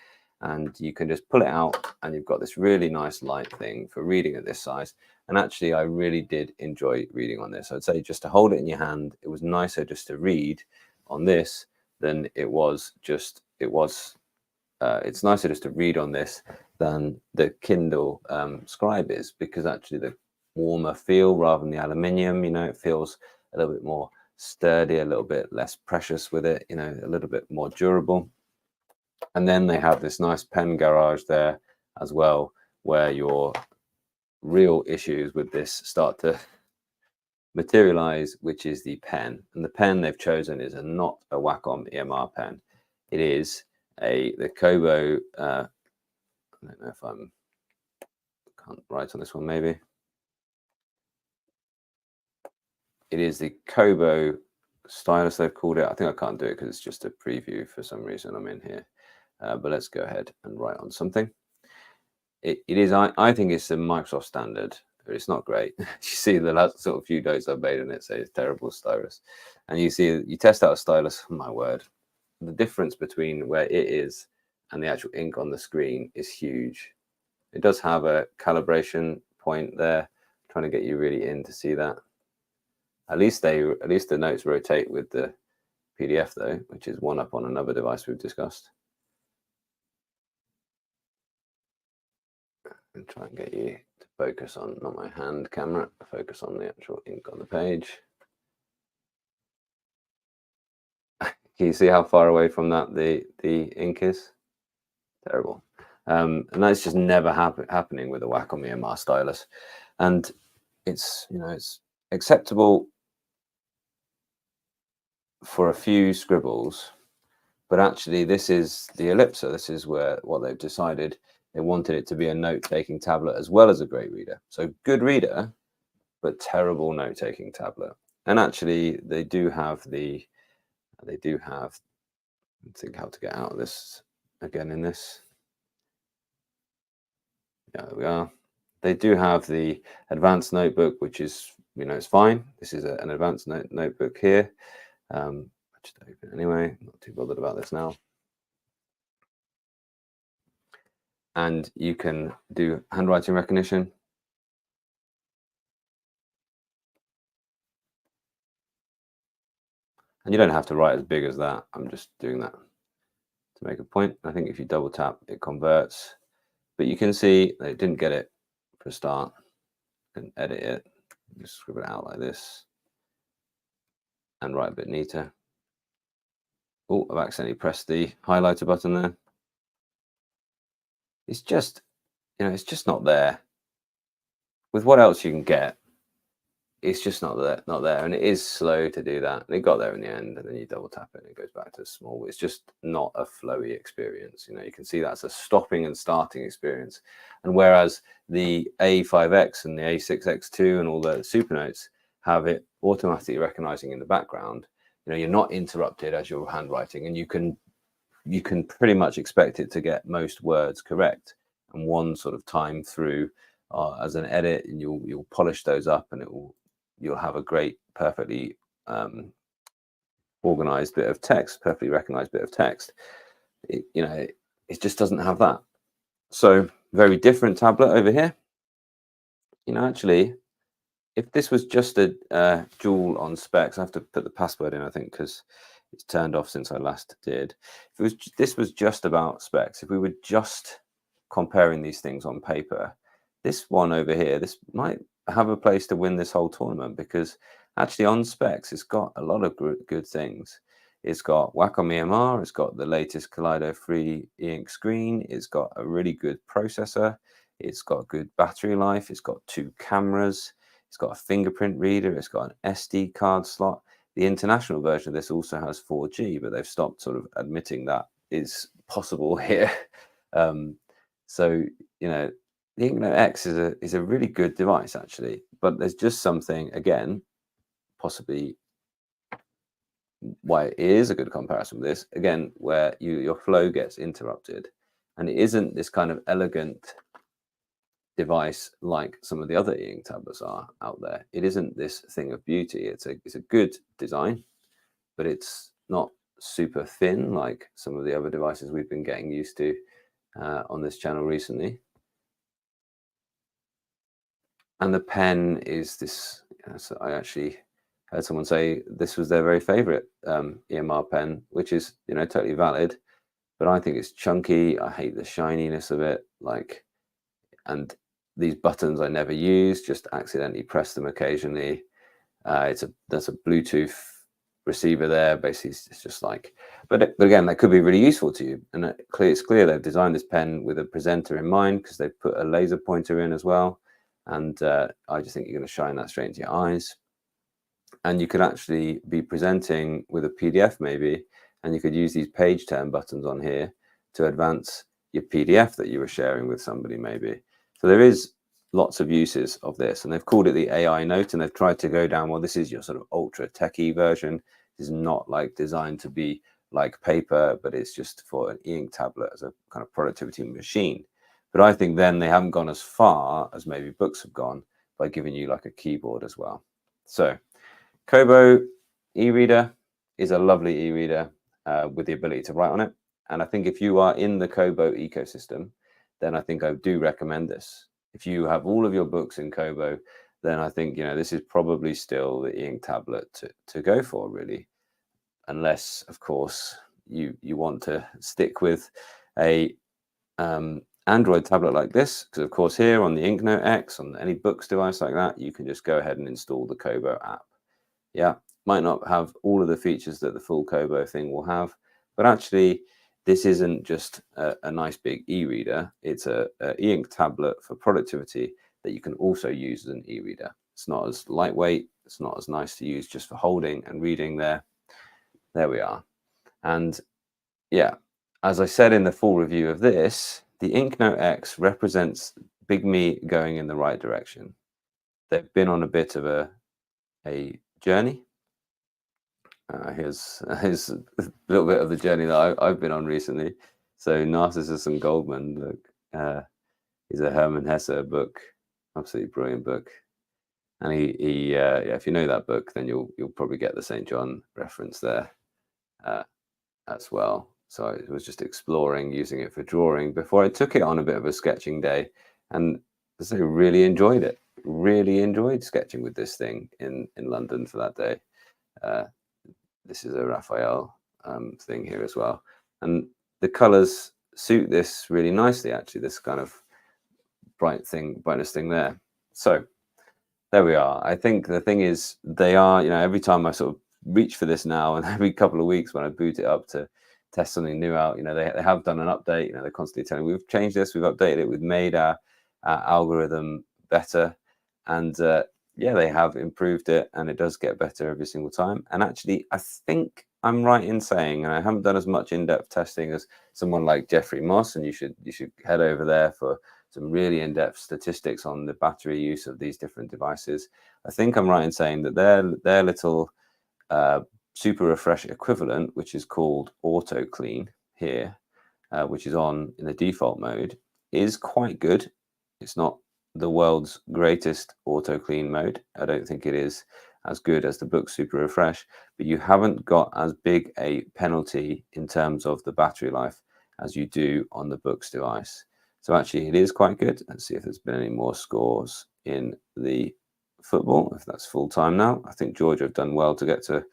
S1: And you can just pull it out and you've got this really nice light thing for reading at this size. And actually, I really did enjoy reading on this. I'd say just to hold it in your hand, it was nicer just to read on this than it was just, it's nicer just to read on this than the Kindle Scribe is, because actually the warmer feel rather than the aluminium, you know, it feels a little bit more sturdy, a little bit less precious with it, you know, a little bit more durable. And then they have this nice pen garage there as well, where your real issues with this start to materialize, which is the pen. And the pen they've chosen is not a Wacom EMR pen. It is the Kobo, I don't know if can't write on this one maybe. It is the Kobo stylus, they've called it. I think I can't do it because it's just a preview for some reason I'm in here. But let's go ahead and write on something. It is, I think it's a Microsoft standard, but it's not great. You see the last sort of few notes I've made in it say it's terrible stylus. And you see, you test out a stylus, oh my word, the difference between where it is and the actual ink on the screen is huge. It does have a calibration point there, trying to get you really in to see that. At least the notes rotate with the PDF though, which is one up on another device we've discussed. And try and get you to focus on, not my hand camera, focus on the actual ink on the page. Can you see how far away from that the ink is? Terrible. And that's just never happening with a Wacom EMR stylus. And it's, you know, it's acceptable for a few scribbles, but actually this is the Elipsa. This is what they've decided. They wanted it to be a note-taking tablet as well as a great reader. So good reader, but terrible note-taking tablet. And actually, they do have, let's think how to get out of this again in this. Yeah, there we are. They do have the advanced notebook, which is, you know, it's fine. This is an advanced notebook here. Just open it anyway, not too bothered about this now. And you can do handwriting recognition. And you don't have to write as big as that. I'm just doing that to make a point. I think if you double tap, it converts. But you can see they didn't get it for a start. Can edit it. Just scribble it out like this. And write a bit neater. Oh, I've accidentally pressed the highlighter button there. It's just, you know, it's just not there. With what else you can get, it's just not there, and it is slow to do that. It got there in the end, and then you double tap it and it goes back to small. It's just not a flowy experience. You know, you can see that's a stopping and starting experience. And whereas the A5X and the A6X2 and all the Supernotes have it automatically recognizing in the background, you know, you're not interrupted as you're handwriting, and you can pretty much expect it to get most words correct and one sort of time through as an edit, and you'll polish those up, and you'll have a great, perfectly organized bit of text, perfectly recognized bit of text. You know, it just doesn't have that. So very different tablet over here. You know, actually, if this was just a Jewel on specs, I have to put the password in, I think, because it's turned off since I last did. If this was just about specs, if we were just comparing these things on paper, this one over here, this might have a place to win this whole tournament, because actually on specs, it's got a lot of good things. It's got Wacom EMR, it's got the latest Kaleido free e-ink screen, it's got a really good processor, it's got good battery life, it's got 2 cameras, it's got a fingerprint reader, it's got an SD card slot. The international version of this also has 4G, but they've stopped sort of admitting that is possible here. So, you know, the Inknote X is a really good device, actually, but there's just something, again, possibly why it is a good comparison with this, again, where your flow gets interrupted, and it isn't this kind of elegant device like some of the other e-ink tablets are out there. It isn't this thing of beauty. It's a good design, but it's not super thin like some of the other devices we've been getting used to on this channel recently. And the pen is this. So I actually heard someone say this was their very favorite EMR pen, which is, you know, totally valid. But I think it's chunky. I hate the shininess of it. Like, and these buttons I never use, just accidentally press them occasionally. There's a Bluetooth receiver there. Basically, it's just like, but again, that could be really useful to you. And it's clear they've designed this pen with a presenter in mind, because they've put a laser pointer in as well. And I just think you're going to shine that straight into your eyes. And you could actually be presenting with a PDF maybe, and you could use these page turn buttons on here to advance your PDF that you were sharing with somebody maybe. So there is lots of uses of this, and they've called it the AI Note, and they've tried to go down, well, this is your sort of ultra techie version. It's not like designed to be like paper, but it's just for an e-ink tablet as a kind of productivity machine. But I think then they haven't gone as far as maybe Boox have gone by giving you like a keyboard as well. So Kobo e-reader is a lovely e-reader with the ability to write on it. And I think if you are in the Kobo ecosystem, then I think I do recommend this. If you have all of your books in Kobo, then I think, you know, this is probably still the e-ink tablet to go for, really. Unless, of course, you want to stick with a Android tablet like this, because of course here on the Inknote X, on any Boox device like that, you can just go ahead and install the Kobo app. Yeah, might not have all of the features that the full Kobo thing will have, but actually this isn't just a nice big e-reader. It's a e-ink tablet for productivity that you can also use as an e-reader. It's not as lightweight, it's not as nice to use just for holding and reading there. There we are. And yeah, as I said in the full review of this, the Inknote X represents Big Me going in the right direction. They've been on a bit of a journey. Here's a little bit of the journey that I've been on recently. So Narcissus and Goldman, look, is a Hermann Hesse book, absolutely brilliant book. And yeah, if you know that book, then you'll probably get the St. John reference there as well. So I was just exploring using it for drawing before I took it on a bit of a sketching day, and I really enjoyed it. Really enjoyed sketching with this thing in London for that day. This is a Raphael thing here as well, and the colors suit this really nicely, actually, this kind of brightness thing there. So there we are. I think the thing is, they are, you know, every time I sort of reach for this now, and every couple of weeks when I boot it up to test something new out, you know, they have done an update. You know, they're constantly telling me, we've changed this, we've updated it, we've made our algorithm better. And yeah, they have improved it, and it does get better every single time. And actually, I think I'm right in saying, and I haven't done as much in-depth testing as someone like Jeffrey Moss, and you should head over there for some really in-depth statistics on the battery use of these different devices. I think I'm right in saying that their little super refresh equivalent, which is called auto clean here, which is on in the default mode, is quite good. It's not the world's greatest auto clean mode. I don't think it is as good as the Boox Super Refresh, but you haven't got as big a penalty in terms of the battery life as you do on the Boox device. So actually it is quite good. Let's see if there's been any more scores in the football, if that's full time now. I think Georgia have done well to get to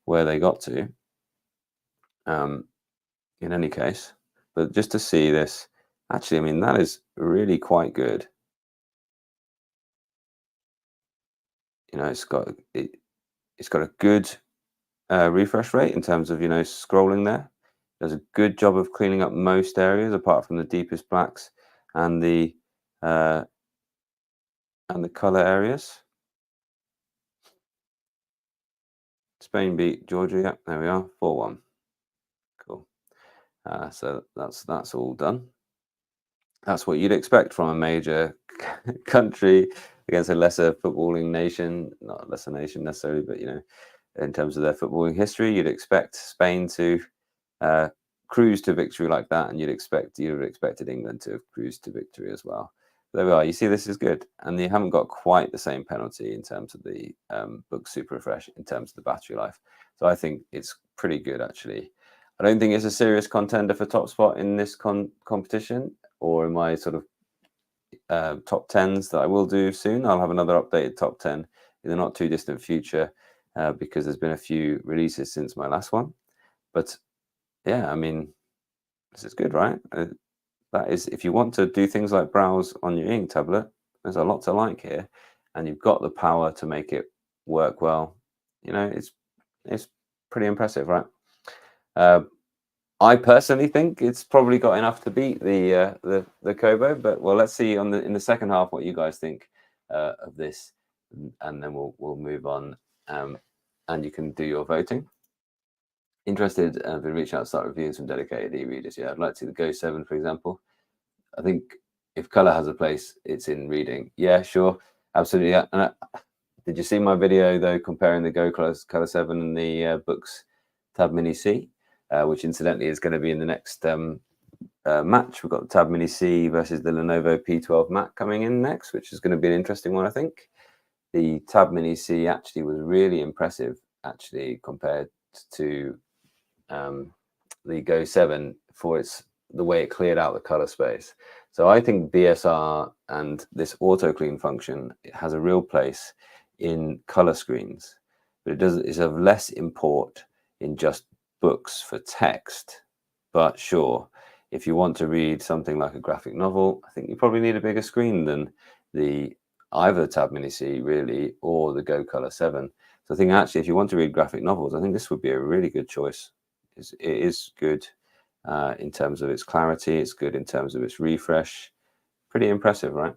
S1: where they got to. In any case, but just to see this, actually, I mean, that is really quite good. You know, it's got a good refresh rate in terms of, you know, scrolling there. Does a good job of cleaning up most areas apart from the deepest blacks and the color areas. Spain beat Georgia. Yeah, there we are, 4-1. Cool. So that's all done. That's what you'd expect from a major country against a lesser footballing nation, not a lesser nation necessarily, but, you know, in terms of their footballing history, you'd expect Spain to cruise to victory like that, and you'd have expected England to have cruised to victory as well. There we are. You see, this is good, and you haven't got quite the same penalty in terms of the Boox Super Refresh in terms of the battery life. So I think it's pretty good, actually. I don't think it's a serious contender for top spot in this competition, or in my sort of top 10s that I will do soon. I'll have another updated top 10 in the not too distant future, because there's been a few releases since my last one. But yeah, I mean, this is good, right? That is, if you want to do things like browse on your ink tablet, there's a lot to like here, and you've got the power to make it work well. You know, it's pretty impressive, right? I personally think it's probably got enough to beat the Kobo, but well, let's see in the second half what you guys think of this, and then we'll move on, and you can do your voting. Interested in reach out, start reviews from dedicated e-readers. Yeah, I'd like to see the Go 7, for example. I think if color has a place, it's in reading. Yeah, sure, absolutely. Yeah. And did you see my video though comparing the Go Color 7 and the Boox Tab Mini C, which incidentally is going to be in the next match? We've got the Tab Mini C versus the Lenovo P12 Mac coming in next, which is going to be an interesting one, I think. The Tab Mini C actually was really impressive, actually, compared to the Go 7 for the way it cleared out the color space. So I think BSR and this auto clean function has a real place in color screens, but it's of less import in just books for text. But sure, if you want to read something like a graphic novel, I think you probably need a bigger screen than either the Tab Mini C really, or the Go Color 7. So I think actually, if you want to read graphic novels, I think this would be a really good choice. It is good in terms of its clarity. It's good in terms of its refresh. Pretty impressive, right?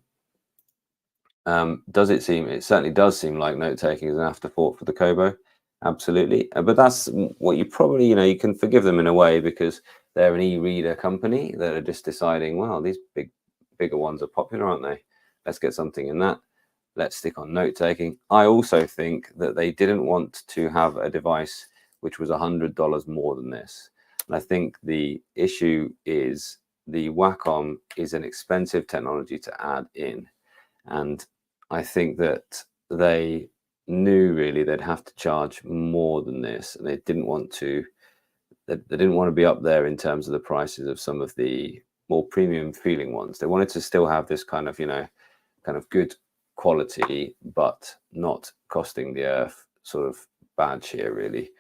S1: Does it seem? It certainly does seem like note taking is an afterthought for the Kobo. Absolutely, but that's what you probably, you know, you can forgive them in a way because they're an e-reader company that are just deciding, well, these bigger ones are popular, aren't they? Let's get something in that. Let's stick on note taking. I also think that they didn't want to have a device which was $100 more than this. And I think the issue is the Wacom is an expensive technology to add in. And I think that they knew really they'd have to charge more than this. And they didn't want to be up there in terms of the prices of some of the more premium feeling ones. They wanted to still have this kind of, you know, kind of good quality, but not costing the earth sort of badge here, really.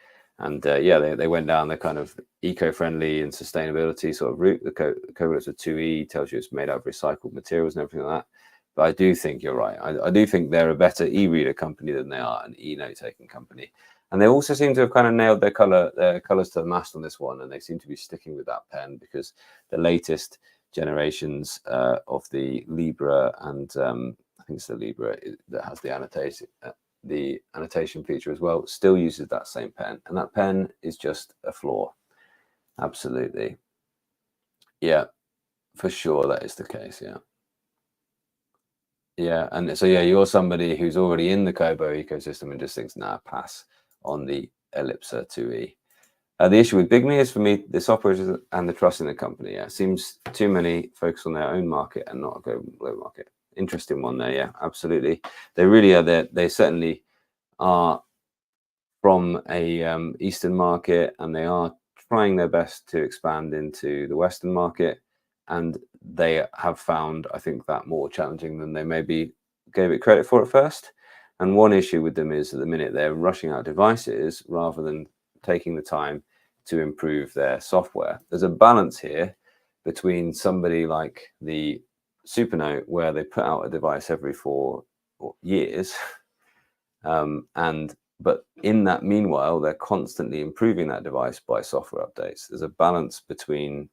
S1: And yeah, they went down the kind of eco-friendly and sustainability sort of route. The Kobo looks at 2E, tells you it's made out of recycled materials and everything like that. But I do think you're right. I do think they're a better e-reader company than they are an e-note taking company. And they also seem to have kind of nailed their colors to the mast on this one, and they seem to be sticking with that pen because the latest generations of the Libra and I think it's the Libra that has the annotation feature as well, still uses that same pen, and that pen is just a flaw. Absolutely. Yeah, for sure that is the case. Yeah. Yeah, and so yeah, you're somebody who's already in the Kobo ecosystem and just thinks, nah, pass on the Elipsa 2E. The issue with Big Me is, for me, the software and the trust in the company. Yeah, it seems too many focus on their own market and not a global market. Interesting one there. Yeah, absolutely. They really are there. They certainly are from a Eastern market, and they are trying their best to expand into the Western market. And they have found, I think, that more challenging than they maybe gave it credit for at first. And one issue with them is, at the minute, they're rushing out devices rather than taking the time to improve their software. There's a balance here between somebody like the Supernote, where they put out a device every 4 years, but in that meanwhile, they're constantly improving that device by software updates. There's a balance between,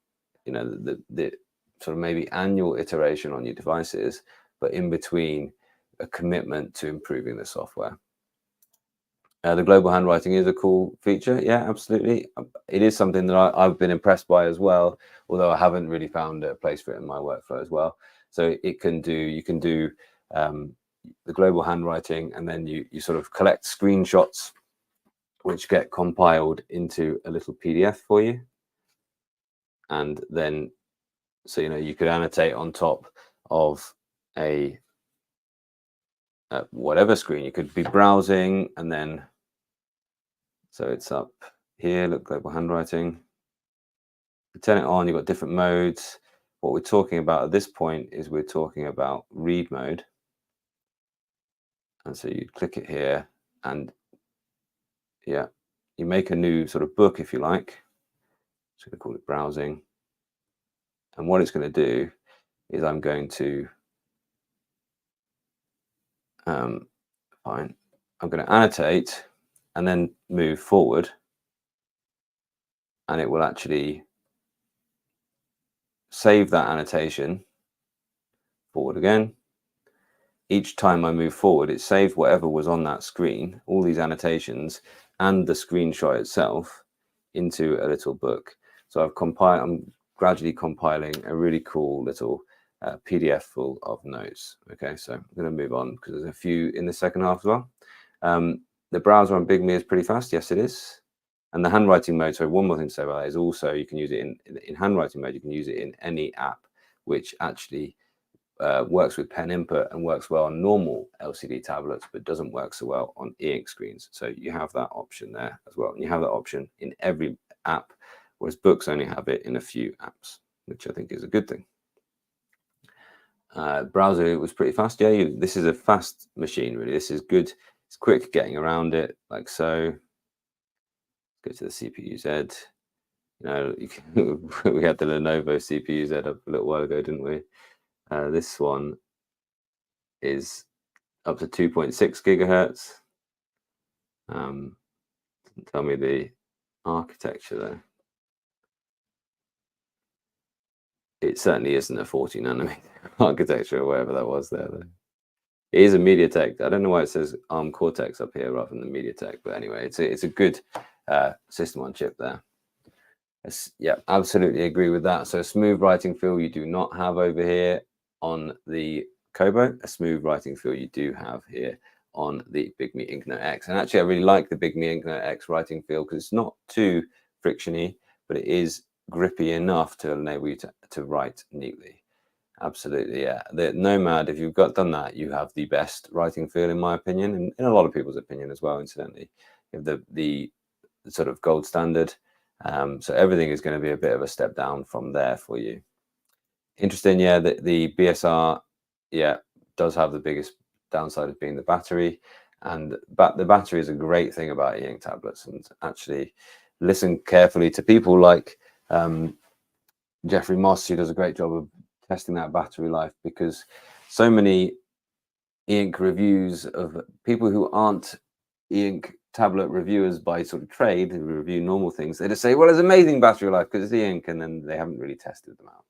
S1: the sort of maybe annual iteration on your devices, but in between a commitment to improving the software. The global handwriting is a cool feature. Yeah, absolutely. It is something that I've been impressed by as well, although I haven't really found a place for it in my workflow as well. So you can do the global handwriting, and then you sort of collect screenshots which get compiled into a little PDF for you. And then, so, you could annotate on top of a whatever screen. You could be browsing, and then, so it's up here, look, global handwriting. You turn it on, you've got different modes. What we're talking about at this point is we're talking about read mode. And so you click it here, and yeah, you make a new sort of book, if you like. Just going to call it browsing. And what it's going to do is I'm going to I'm going to annotate and then move forward, and it will actually save that annotation forward again. Each time I move forward, it saves whatever was on that screen, all these annotations and the screenshot itself, into a little book. So I'm gradually compiling a really cool little PDF full of notes. Okay, so I'm going to move on because there's a few in the second half as well. The browser on Big Me is pretty fast. Yes, it is. And the handwriting mode, so one more thing to say about that is also you can use it in handwriting mode. You can use it in any app which actually works with pen input and works well on normal LCD tablets, but doesn't work so well on e-ink screens. So you have that option there as well. And you have that option in every app, whereas Boox only have it in a few apps, which I think is a good thing. Browser was pretty fast. Yeah, this is a fast machine, really. This is good. It's quick getting around it, like so. Go to the CPU-Z. We had the Lenovo CPU-Z a little while ago, didn't we? This one is up to 2.6 gigahertz. Tell me the architecture there. It certainly isn't a 40 nanometer architecture or whatever that was there, though. It is a MediaTek. I don't know why it says ARM Cortex up here rather than the MediaTek, but anyway, it's a good system on chip there. Yeah, absolutely agree with that. So a smooth writing feel you do not have over here on the Kobo. A smooth writing feel you do have here on the Big Me Inknote X. And actually, I really like the Big Me Inknote X writing feel because it's not too frictiony, but it is grippy enough to enable you to write neatly. Absolutely, yeah. The Nomad, if you've done that, you have the best writing feel, in my opinion, and in a lot of people's opinion as well, incidentally. You have the sort of gold standard. So everything is going to be a bit of a step down from there for you. Interesting, yeah, the BSR, yeah, does have the biggest downside of being the battery. And the battery is a great thing about e-ink tablets. And actually listen carefully to people like Jeffrey Moss, who does a great job of testing that battery life, because so many e-ink reviews of people who aren't e-ink tablet reviewers by sort of trade, who review normal things, they just say, well, it's amazing battery life because it's e-ink, and then they haven't really tested them out.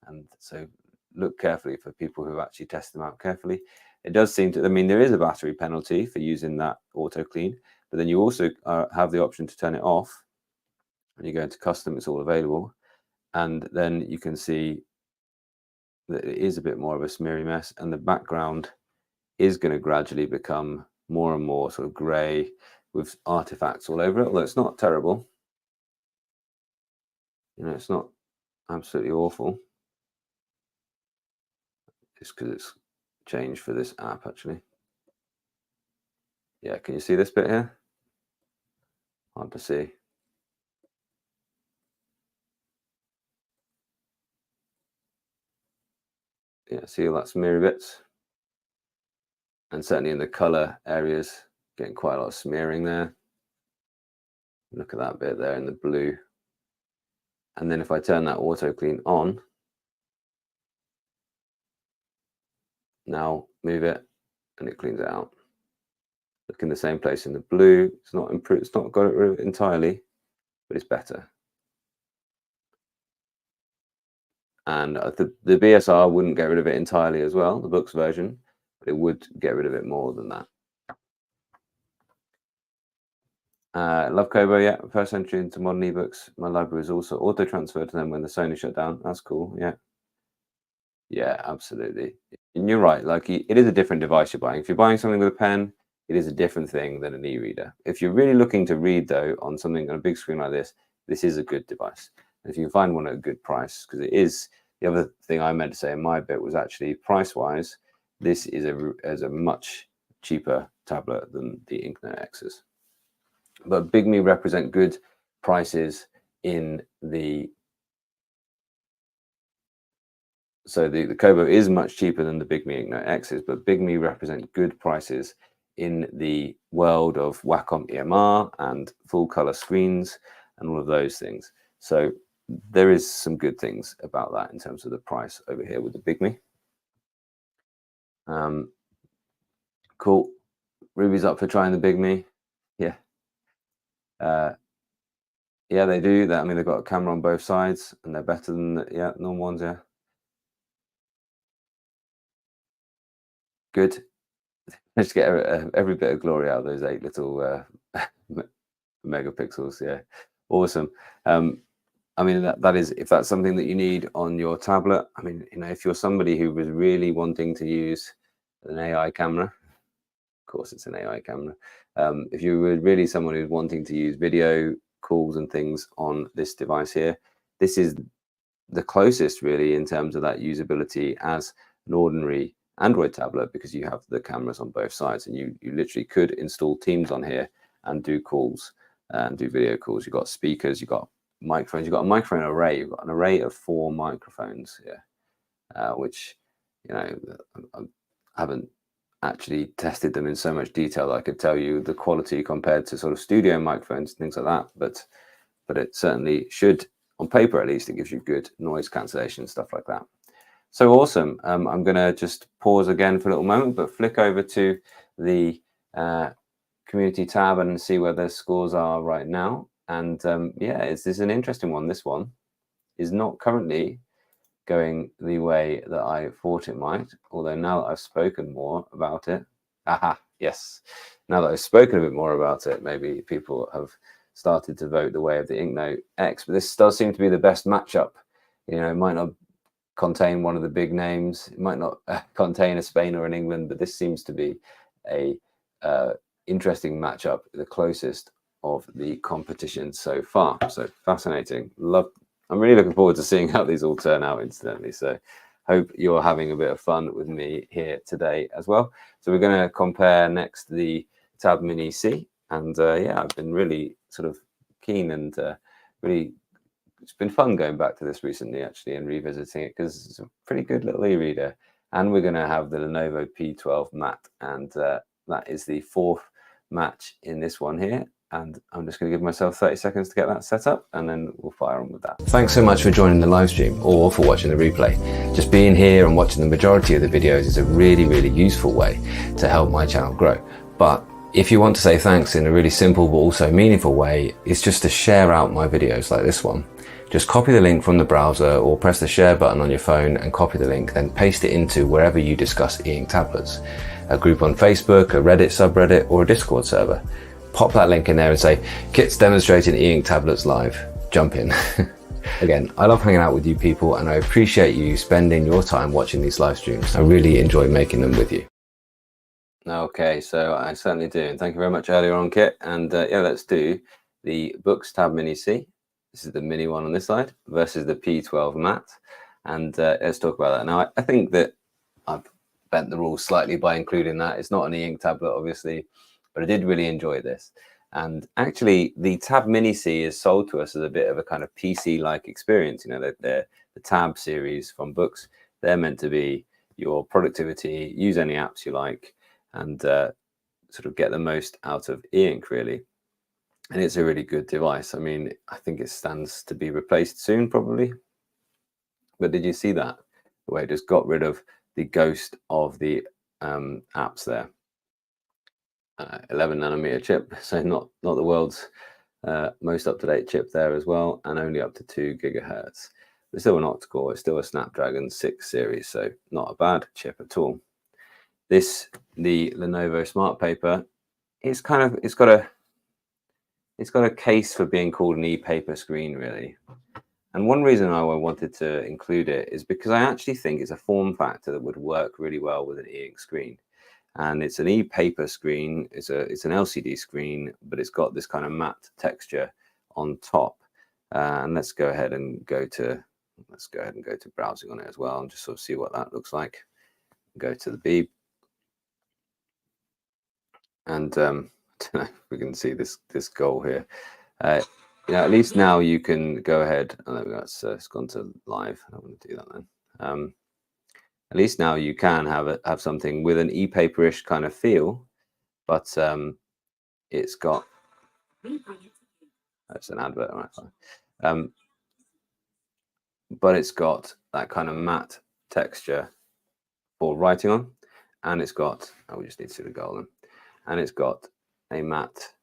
S1: And so look carefully for people who actually test them out carefully. It does seem to, I mean, there is a battery penalty for using that auto clean, but then you also have the option to turn it off. When you go into custom, it's all available. And then you can see that it is a bit more of a smeary mess, and the background is going to gradually become more and more sort of grey with artifacts all over it, although it's not terrible. You know, it's not absolutely awful. It's because it's changed for this app, actually. Yeah, can you see this bit here? Hard to see. Yeah, see all that smeary bits? And certainly in the color areas, getting quite a lot of smearing there. Look at that bit there in the blue. And then if I turn that auto clean on, now move it and it cleans it out. Look in the same place in the blue. It's not improved, it's not got it rid of it entirely, but it's better. And the BSR wouldn't get rid of it entirely as well, the Boox version, but it would get rid of it more than that. Love Kobo, yeah. First entry into modern ebooks. My library is also auto-transferred to them when the Sony shut down. That's cool, yeah. Yeah, absolutely. And you're right, like it is a different device you're buying. If you're buying something with a pen, it is a different thing than an e-reader. If you're really looking to read, though, on something on a big screen like this is a good device. And if you can find one at a good price, because it is, the other thing I meant to say in my bit was actually price-wise, this is a much cheaper tablet than the Inknote X's. But Big Me represent good prices in the, so the Kobo is much cheaper than the Big Me Inknote X's, but Big Me represent good prices in the world of Wacom EMR and full color screens and all of those things. So there is some good things about that in terms of the price over here with the Big Me. Cool. Ruby's up for trying the Big Me. Yeah. Yeah, they do that. I mean, they've got a camera on both sides and they're better than the normal ones. Yeah. Good. Let's get every bit of glory out of those 8 little megapixels. Yeah, awesome. I mean, that is, if that's something that you need on your tablet. I mean, you know, if you're somebody who was really wanting to use an AI camera, of course it's an AI camera. If you were really someone who's wanting to use video calls and things on this device here, this is the closest really in terms of that usability as an ordinary Android tablet, because you have the cameras on both sides and you literally could install Teams on here and do calls and do video calls. You've got speakers, you've got microphones, you've got a microphone array, you've got an array of 4 microphones here, which, you know, I haven't actually tested them in so much detail that I could tell you the quality compared to sort of studio microphones and things like that, but it certainly should, on paper at least, it gives you good noise cancellation and stuff like that. So awesome. I'm going to just pause again for a little moment, but flick over to the community tab and see where the scores are right now. And yeah, this is an interesting one. This one is not currently going the way that I thought it might, although now that I've spoken more about it, yes, now that I've spoken a bit more about it, maybe people have started to vote the way of the Inknote X. But this does seem to be the best matchup. You know, it might not contain one of the big names, it might not contain a Spain or an England, but this seems to be a interesting matchup, the closest of the competition so far. So fascinating. I'm really looking forward to seeing how these all turn out, incidentally. So hope you're having a bit of fun with me here today as well. So we're going to compare next the Tab Mini C, and yeah, I've been really sort of keen and really, it's been fun going back to this recently actually and revisiting it, because it's a pretty good little e-reader. And we're going to have the Lenovo P12 matte, and that is the 4th match in this one here. And I'm just going to give myself 30 seconds to get that set up, and then we'll fire on with that. Thanks so much for joining the live stream or for watching the replay. Just being here and watching the majority of the videos is a really, really useful way to help my channel grow. But if you want to say thanks in a really simple but also meaningful way, it's just to share out my videos like this one. Just copy the link from the browser or press the share button on your phone and copy the link, then paste it into wherever you discuss e-ink tablets. a group on Facebook, a Reddit subreddit, or a Discord server. Pop that link in there and say, Kit's demonstrating e-ink tablets live. Jump in. Again, I love hanging out with you people, and I appreciate you spending your time watching these live streams. I really enjoy making them with you. Okay, so I certainly do. And thank you very much earlier on, Kit. And yeah, let's do the Boox Tab Mini C. This is the mini one on this side versus the P12 matte. And let's talk about that. Now, I think that I've bent the rules slightly by including that. It's not an e-ink tablet, obviously, but I did really enjoy this. And actually, the Tab Mini C is sold to us as a bit of a kind of PC-like experience. You know, the Tab series from Boox, they're meant to be your productivity, use any apps you like, and sort of get the most out of e-ink, really. And it's a really good device. I mean, I think it stands to be replaced soon, probably. But did you see that? The way it just got rid of the ghost of the apps there. 11 nanometer chip, so not the world's most up-to-date chip there as well, and only up to 2 gigahertz. It's still an octa-core, it's still a Snapdragon 6 series, so not a bad chip at all. This, the Lenovo Smart Paper, it's got a case for being called an e-paper screen, really. And one reason I wanted to include it is because I actually think it's a form factor that would work really well with an e-ink screen. And it's an e-paper screen, it's an LCD screen, but it's got this kind of matte texture on top. And let's go ahead and go to browsing on it as well and just sort of see what that looks like. Go to the Beeb. And I don't know if we can see this goal here. You know, at least now you can go ahead. Oh, it's gone to live. I don't want to do that then. At least now you can have something with an e-paperish kind of feel, but it's got. That's an advert, right? But it's got that kind of matte texture for writing on, and it's got. Oh, we just need to see the goal then. And it's got a matte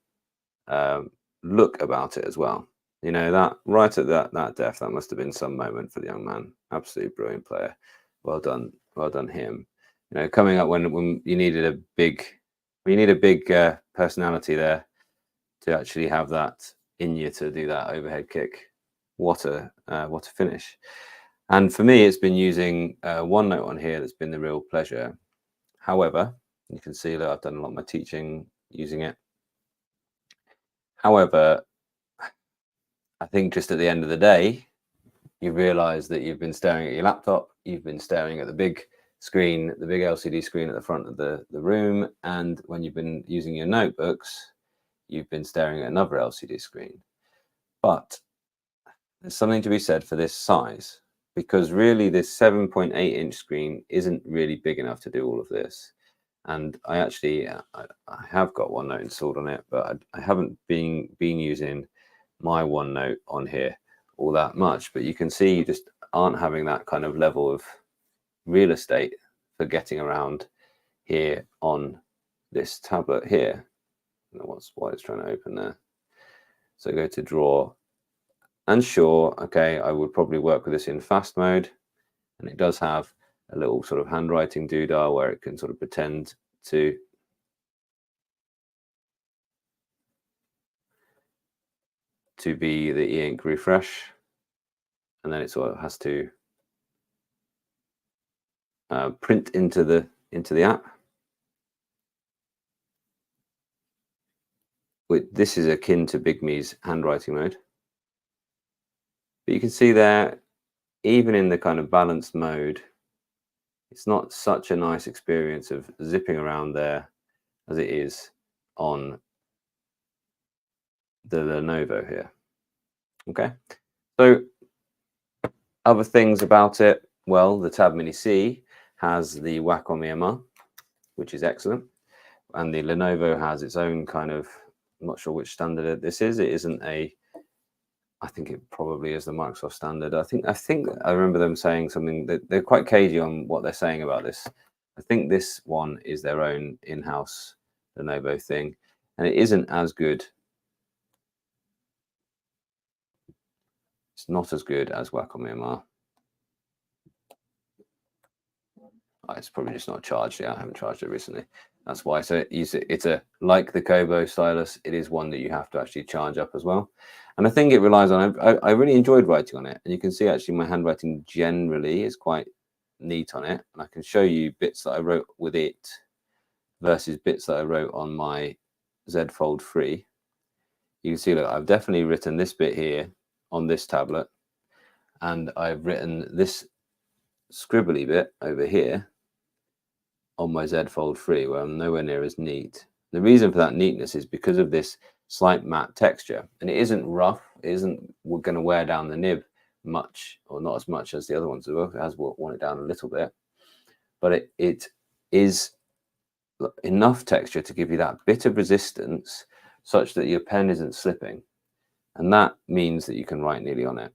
S1: look about it as well. You know, that right at that depth, that must have been some moment for the young man. Absolutely brilliant player. Well done him. You know, coming up when you needed a big, personality there to actually have that in you to do that overhead kick. What a finish. And for me, it's been using OneNote on here that's been the real pleasure. However, you can see that I've done a lot of my teaching using it. However, I think just at the end of the day, you realize that you've been staring at your laptop, you've been staring at the big screen, the big LCD screen at the front of the room, and when you've been using your notebooks, you've been staring at another LCD screen. But there's something to be said for this size, because really this 7.8-inch screen isn't really big enough to do all of this. And I actually, I have got OneNote installed on it, but I haven't been using my OneNote on here all that much. But you can see you just aren't having that kind of level of real estate for getting around here on this tablet here. I don't know why it's trying to open there. So go to draw, and sure, okay, I would probably work with this in fast mode, and it does have a little sort of handwriting doodah where it can sort of pretend to be the e-ink refresh, and then it sort of has to print into the app. This is akin to Bigme's handwriting mode, but you can see there, even in the kind of balanced mode, it's not such a nice experience of zipping around there as it is on the Lenovo here. Okay, so other things about it, well, the Tab Mini C has the Wacom EMR, which is excellent, and the Lenovo has its own kind of, I'm not sure which standard this is. It isn't a, I think it probably is the Microsoft standard. I think I remember them saying something that they're quite cagey on what they're saying about this. I think this one is their own in-house Lenovo thing, and it isn't as good. It's not as good as Wacom EMR. Oh, it's probably just not charged yet. I haven't charged it recently. That's why. So it's a, like the Kobo stylus, it is one that you have to actually charge up as well. And I think it relies on, I really enjoyed writing on it. And you can see actually my handwriting generally is quite neat on it. And I can show you bits that I wrote with it versus bits that I wrote on my Z Fold 3. You can see, look, I've definitely written this bit here on this tablet. And I've written this scribbly bit over here on my Z Fold 3, where I'm nowhere near as neat. The reason for that neatness is because of this slight matte texture, and it isn't rough. It isn't going to wear down the nib much, or not as much as the other ones will. It has worn it down a little bit, but it is enough texture to give you that bit of resistance such that your pen isn't slipping, and that means that you can write neatly on it.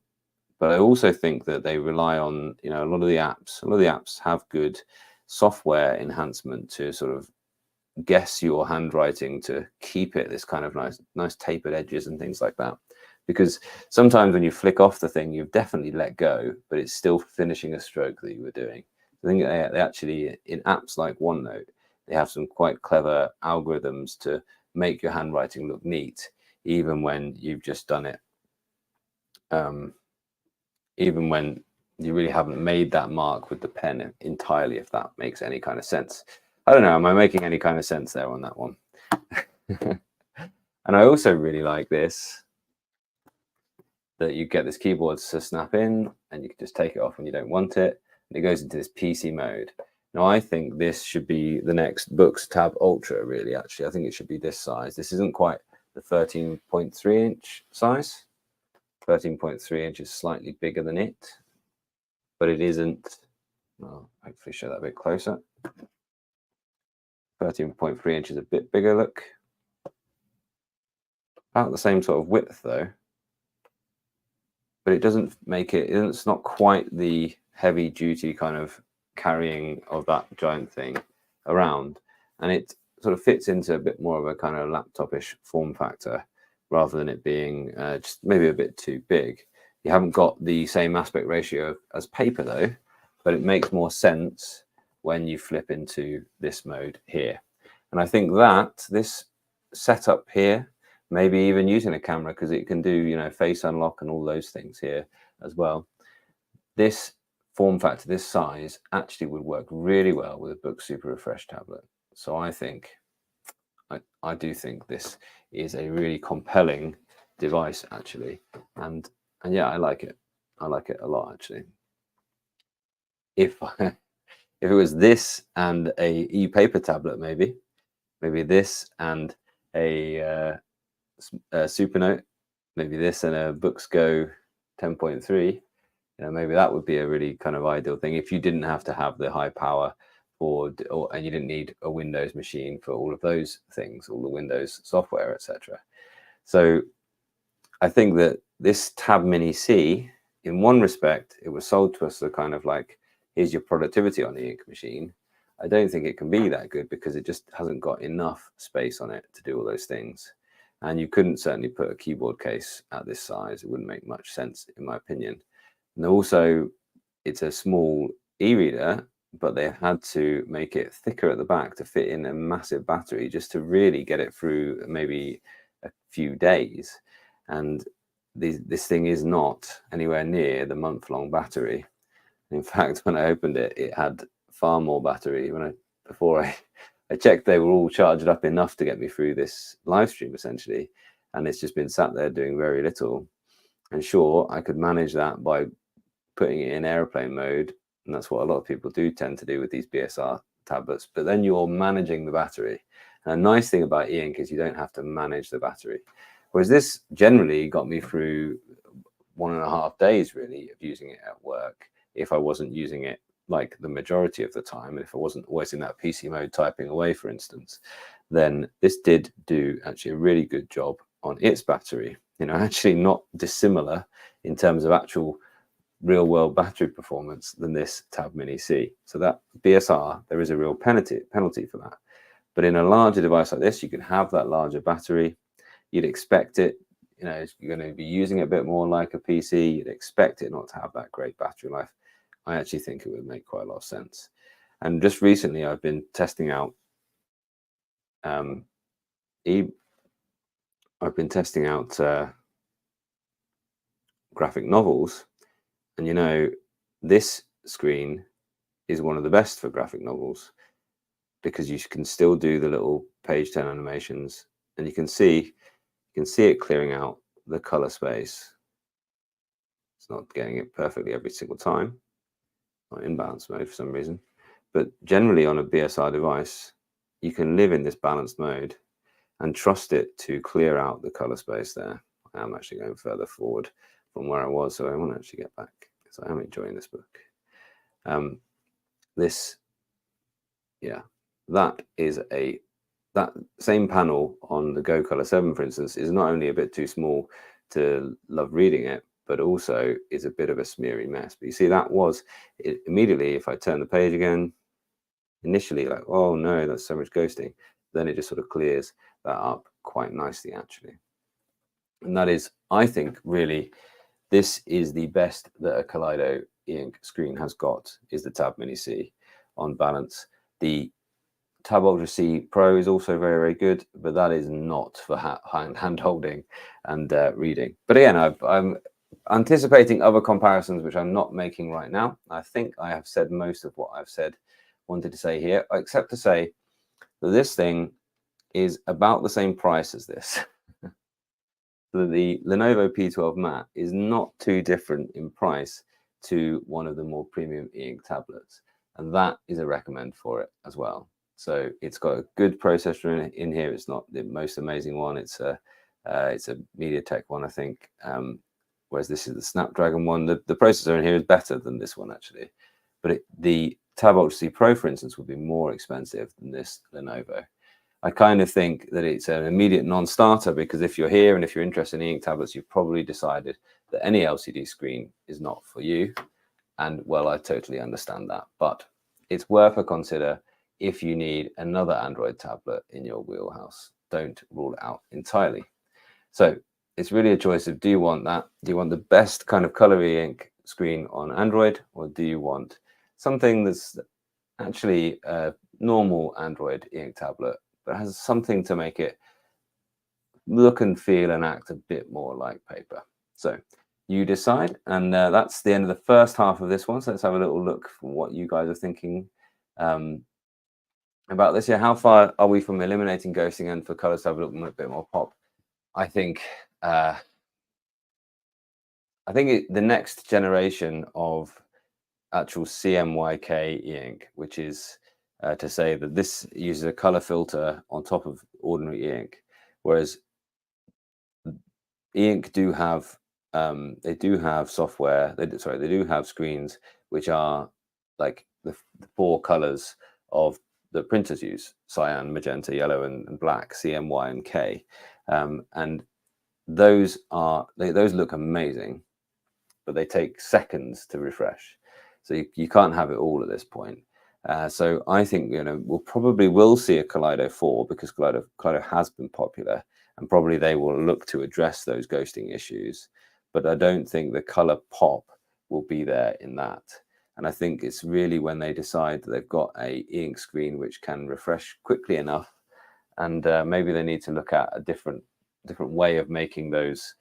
S1: But I also think that they rely on, you know, a lot of the apps have good software enhancement to sort of guess your handwriting, to keep it this kind of nice tapered edges and things like that. Because sometimes when you flick off the thing, you've definitely let go, but it's still finishing a stroke that you were doing. I think they actually, in apps like OneNote, they have some quite clever algorithms to make your handwriting look neat, even when you've just done it. Even when you really haven't made that mark with the pen entirely, if that makes any kind of sense. I don't know, am I making any kind of sense there on that one? And I also really like this, that you get this keyboard to snap in and you can just take it off when you don't want it, and it goes into this PC mode. Now I think this should be the next Boox Tab Ultra, really. Actually, I think it should be this size. This isn't quite the 13.3 inch size. 13.3 inches slightly bigger than it, but it isn't. I'll hopefully show that a bit closer. 13.3 inches, a bit bigger, look. About the same sort of width though, but it doesn't make it, it's not quite the heavy duty kind of carrying of that giant thing around, and it sort of fits into a bit more of a kind of laptopish form factor, rather than it being just maybe a bit too big. You haven't got the same aspect ratio as paper though, but it makes more sense when you flip into this mode here. And I think that this setup here, maybe even using a camera, because it can do, you know, face unlock and all those things here as well. This form factor, this size, actually would work really well with a Boox Super Refresh tablet. So I think, I do think this is a really compelling device actually, and yeah, I like it. I like it a lot actually. If it was this and a e-paper tablet, maybe this and a Supernote, maybe this and a Boox Go 10.3, you know, maybe that would be a really kind of ideal thing if you didn't have to have the high power and you didn't need a Windows machine for all of those things, all the Windows software, etc. So I think that this Tab Mini C, in one respect, it was sold to us as a kind of like, here's your productivity on the ink machine. I don't think it can be that good because it just hasn't got enough space on it to do all those things. And you couldn't certainly put a keyboard case at this size. It wouldn't make much sense, in my opinion. And also, it's a small e-reader, but they had to make it thicker at the back to fit in a massive battery just to really get it through maybe a few days. And this thing is not anywhere near the month-long battery. In fact, when I opened it, it had far more battery. Before I checked, they were all charged up enough to get me through this live stream essentially, and it's just been sat there doing very little. And sure, I could manage that by putting it in airplane mode, and that's what a lot of people do tend to do with these BSR tablets, but then you're managing the battery. And a nice thing about e-ink is you don't have to manage the battery, whereas this generally got me through 1.5 days really of using it at work, if I wasn't using it like the majority of the time, and if I wasn't always in that PC mode typing away, for instance. Then this did do actually a really good job on its battery, you know, actually not dissimilar in terms of actual real world battery performance than this Tab Mini C. So that BSR, there is a real penalty for that. But in a larger device like this, you can have that larger battery. You'd expect it, you know, you're going to be using it a bit more like a PC. You'd expect it not to have that great battery life. I actually think it would make quite a lot of sense. And just recently, I've been testing out e I've been testing out graphic novels, and you know, this screen is one of the best for graphic novels because you can still do the little page turn animations, and you can see it clearing out the color space. It's not getting it perfectly every single time, not in balance mode for some reason, but generally on a BSR device, you can live in this balanced mode and trust it to clear out the color space there. I am actually going further forward from where I was, so I want to actually get back because I am enjoying this book. Yeah, that same panel on the Go Color 7, for instance, is not only a bit too small to love reading it, but also is a bit of a smeary mess. But you see, that was it, immediately, if I turn the page again, initially like, oh no, that's so much ghosting. Then it just sort of clears that up quite nicely, actually. And that is, I think, really, this is the best that a Kaleido e-ink screen has got, is the Tab Mini C on balance. The Tab Ultra C Pro is also very, very good, but that is not for hand holding and reading. But again, I'm anticipating other comparisons, which I'm not making right now. I think I have said most of what I've wanted to say here, except to say that this thing is about the same price as this. The Lenovo P12 Matte is not too different in price to one of the more premium e-ink tablets, and that is a recommend for it as well. So it's got a good processor in here. It's not the most amazing one. It's a MediaTek one, I think. Whereas this is the Snapdragon one. The processor in here is better than this one, actually. But the Tab Ultra C Pro, for instance, would be more expensive than this Lenovo. I kind of think that it's an immediate non-starter, because if you're here and if you're interested in e-ink tablets, you've probably decided that any LCD screen is not for you. And well, I totally understand that, but it's worth a consider if you need another Android tablet in your wheelhouse. Don't rule it out entirely. So it's really a choice of, do you want that? Do you want the best kind of color e-ink screen on Android, or do you want something that's actually a normal Android e-ink tablet, but has something to make it look and feel and act a bit more like paper? So you decide, and that's the end of the first half of this one. So let's have a little look for what you guys are thinking about this. Yeah, how far are we from eliminating ghosting and for colors to have a little bit more pop? I think the next generation of actual CMYK e-ink, which is to say that this uses a color filter on top of ordinary e-ink, whereas e-ink do have software. They do have screens which are like the 4 colors of the printers use: cyan, magenta, yellow, and black, CMY and K, and those look amazing, but they take seconds to refresh. So you can't have it all at this point. So I think we'll probably see a Kaleido 4, because Kaleido has been popular, and probably they will look to address those ghosting issues. But I don't think the color pop will be there in that. And I think it's really when they decide that they've got a e-ink screen which can refresh quickly enough, and maybe they need to look at a different way of making those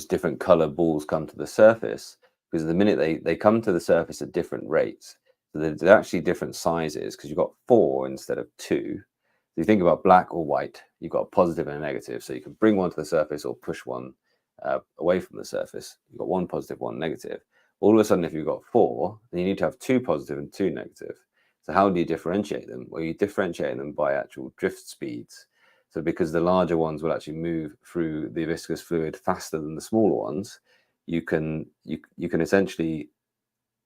S1: different color balls come to the surface, because the minute they come to the surface at different rates, so they're actually different sizes, because you've got 4 instead of 2. So you think about black or white, you've got a positive and a negative, so you can bring one to the surface or push one away from the surface. You've got 1 positive, 1 negative. All of a sudden, if you've got 4, then you need to have 2 positive and 2 negative. So how do you differentiate them? Well, you differentiate them by actual drift speeds. So because the larger ones will actually move through the viscous fluid faster than the smaller ones, you can essentially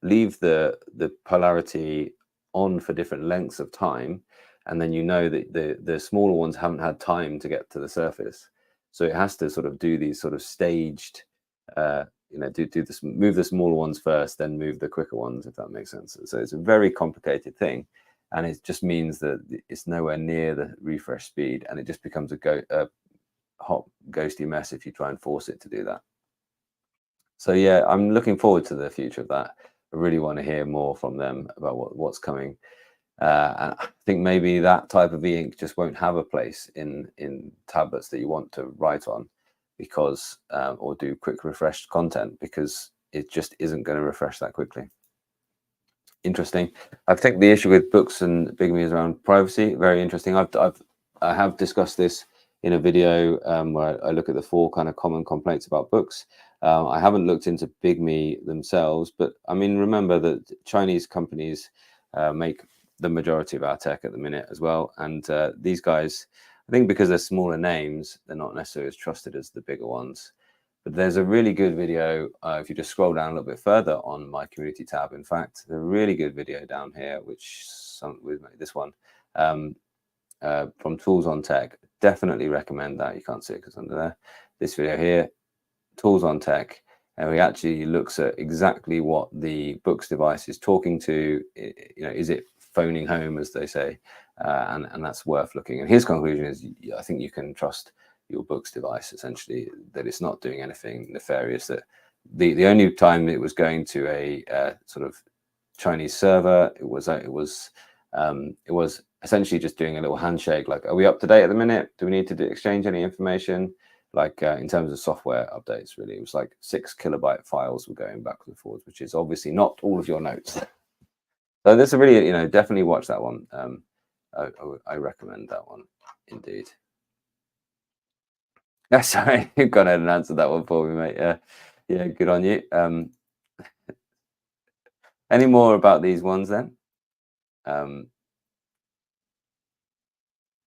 S1: leave the polarity on for different lengths of time, and then that the smaller ones haven't had time to get to the surface. So it has to sort of do these sort of staged, move the smaller ones first, then move the quicker ones, if that makes sense. So it's a very complicated thing. And it just means that it's nowhere near the refresh speed, and it just becomes a hot, ghosty mess if you try and force it to do that. So yeah, I'm looking forward to the future of that. I really want to hear more from them about what's coming. And I think maybe that type of e-ink just won't have a place in tablets that you want to write on, because or do quick refresh content, because it just isn't going to refresh that quickly. Interesting. I think the issue with Boox and Bigamy is around privacy. Very interesting. I have discussed this in a video where I look at the 4 kind of common complaints about Boox. I haven't looked into Bigamy themselves, but I mean, remember that Chinese companies make the majority of our tech at the minute as well, and these guys, I think because they're smaller names, they're not necessarily as trusted as the bigger ones. But there's a really good video, if you just scroll down a little bit further on my community tab, in fact, there's a really good video down here, which with this one, from Tools on Tech. Definitely recommend that. You can't see it because under there. This video here, Tools on Tech, and he actually looks at exactly what the Boox device is talking to. Is it phoning home, as they say, and that's worth looking. And his conclusion is, I think you can trust your Boox device, essentially, that it's not doing anything nefarious. That the only time it was going to a sort of Chinese server, it was essentially just doing a little handshake, like, are we up to date at the minute? Do we need to exchange any information? Like in terms of software updates, really, it was like 6 kilobyte files were going backwards and forwards, which is obviously not all of your notes. So this is really, definitely watch that one. I recommend that one indeed. Yeah, sorry, you've gone ahead and answered that one for me, mate. Yeah, good on you. Any more about these ones then?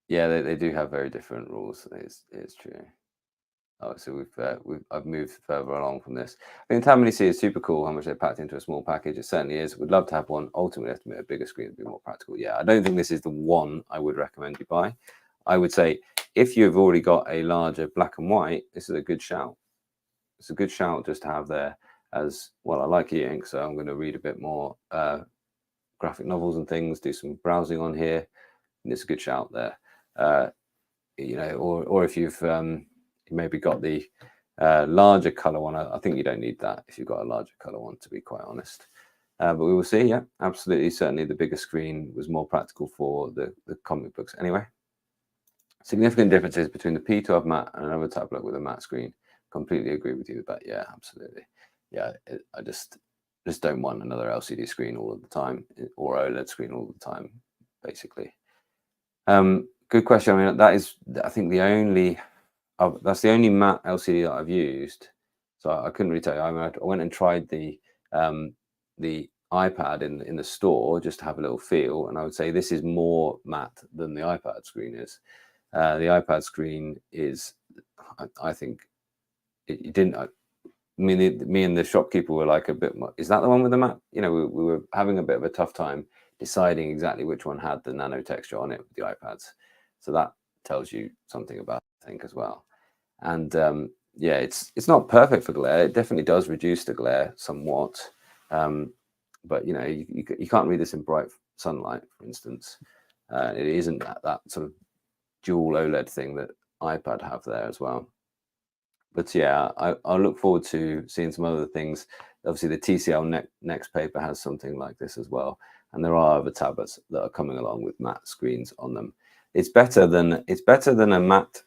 S1: Yeah, they do have very different rules. It's true. Oh, so I've moved further along from this. I think Tammany C is super cool. How much they packed into a small package. It certainly is. Would love to have one. Ultimately, estimate a bigger screen would be more practical. Yeah, I don't think this is the one I would recommend you buy. I would say if you've already got a larger black and white, this is a good shout. It's a good shout just to have there as well. I like e-ink, so I'm going to read a bit more graphic novels and things, do some browsing on here, and it's a good shout there. Or if you've maybe got the larger color one, I think you don't need that if you've got a larger color one, to be quite honest. But we will see. Yeah, absolutely. Certainly the bigger screen was more practical for the comic books anyway. Significant differences between the P12 matte and another tablet with a matte screen. Completely agree with you, but yeah, absolutely. Yeah, I just don't want another LCD screen all of the time, or OLED screen all the time, basically. Good question. I mean, that is, I think, that's the only matte LCD that I've used, so I couldn't really tell you. I mean, I went and tried the iPad in the store just to have a little feel, and I would say this is more matte than the iPad screen is. The iPad screen is, I think, it didn't. I mean, me and the shopkeeper were like a bit more, is that the one with the matte? We were having a bit of a tough time deciding exactly which one had the nano texture on it with the iPads. So that tells you something about it, I think, as well. And yeah, it's not perfect for glare. It definitely does reduce the glare somewhat. But you can't read this in bright sunlight, for instance. It isn't that sort of dual OLED thing that iPad have there as well. But yeah, I'll look forward to seeing some other things. Obviously, the TCL Next paper has something like this as well, and there are other tablets that are coming along with matte screens on them. It's better than a matte.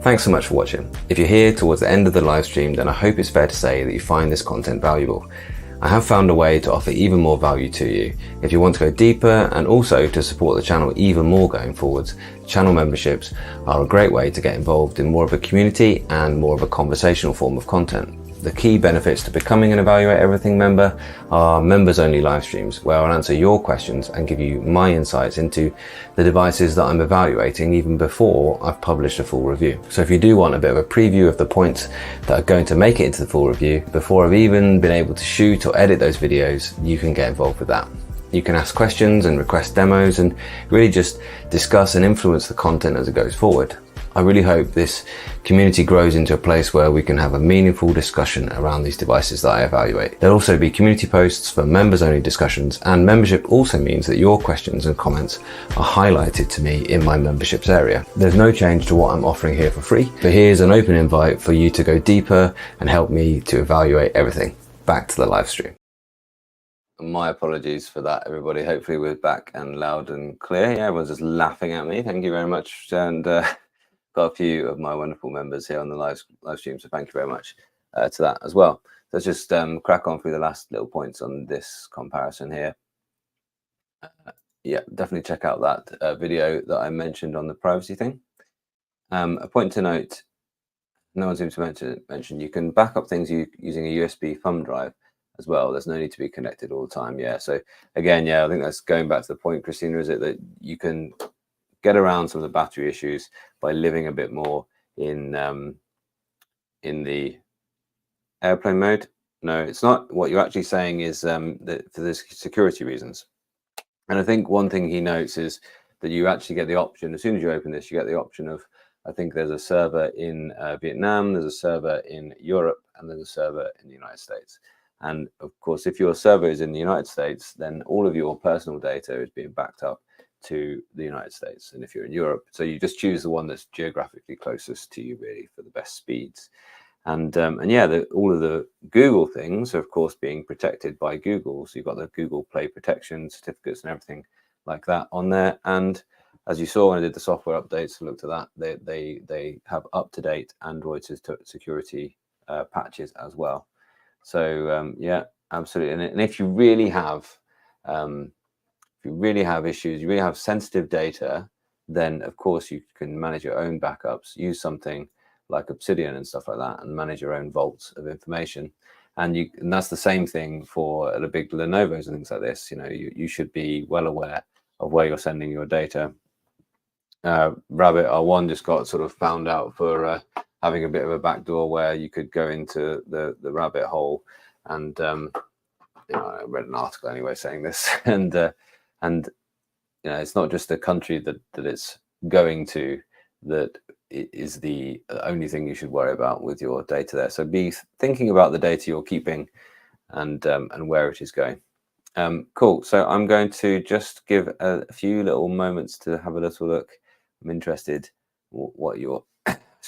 S1: Thanks so much for watching. If you're here towards the end of the live stream, then I hope it's fair to say that you find this content valuable. I have found a way to offer even more value to you. If you want to go deeper and also to support the channel even more going forwards, channel memberships are a great way to get involved in more of a community and more of a conversational form of content. The key benefits to becoming an Evaluate Everything member are members only live streams where I'll answer your questions and give you my insights into the devices that I'm evaluating even before I've published a full review. So if you do want a bit of a preview of the points that are going to make it into the full review before I've even been able to shoot or edit those videos, you can get involved with that. You can ask questions and request demos and really just discuss and influence the content as it goes forward. I really hope this community grows into a place where we can have a meaningful discussion around these devices that I evaluate. There'll also be community posts for members only discussions, and membership also means that your questions and comments are highlighted to me in my memberships area. There's no change to what I'm offering here for free, but here's an open invite for you to go deeper and help me to evaluate everything. Back to the live stream. My apologies for that, everybody. Hopefully we're back and loud and clear. Yeah, everyone's just laughing at me. Thank you very much. And got a few of my wonderful members here on the live stream, so thank you very much to that as well. Let's just crack on through the last little points on this comparison here. Yeah, definitely check out that video that I mentioned on the privacy thing. A point to note, no one seems to mention you can back up things using a USB thumb drive as well. There's no need to be connected all the time. Yeah, so again, yeah, I think that's going back to the point, Christina, is it that you can get around some of the battery issues by living a bit more in the airplane mode? No, it's not. What you're actually saying is that for the security reasons. And I think one thing he notes is that you actually get the option, as soon as you open this, you get the option of, I think there's a server in Vietnam, there's a server in Europe, and there's a server in the United States. And of course, if your server is in the United States, then all of your personal data is being backed up to the United States. And if you're in Europe, so you just choose the one that's geographically closest to you, really, for the best speeds. And yeah, all of the Google things are, of course, being protected by Google. So you've got the Google Play protection certificates and everything like that on there. And as you saw when I did the software updates and looked at that, they have up-to-date Android security patches as well. So yeah, absolutely. And if you really have issues, you really have sensitive data, then of course you can manage your own backups, use something like Obsidian and stuff like that, and manage your own vaults of information. And that's the same thing for the big Lenovo's and things like this. You know, you should be well aware of where you're sending your data. Rabbit R1 just got sort of found out for having a bit of a backdoor where you could go into the rabbit hole, and you know, I read an article anyway saying this, and you know, it's not just the country that it's going to that is the only thing you should worry about with your data there. So be thinking about the data you're keeping and where it is going. Cool. So I'm going to just give a few little moments to have a little look. I'm interested what your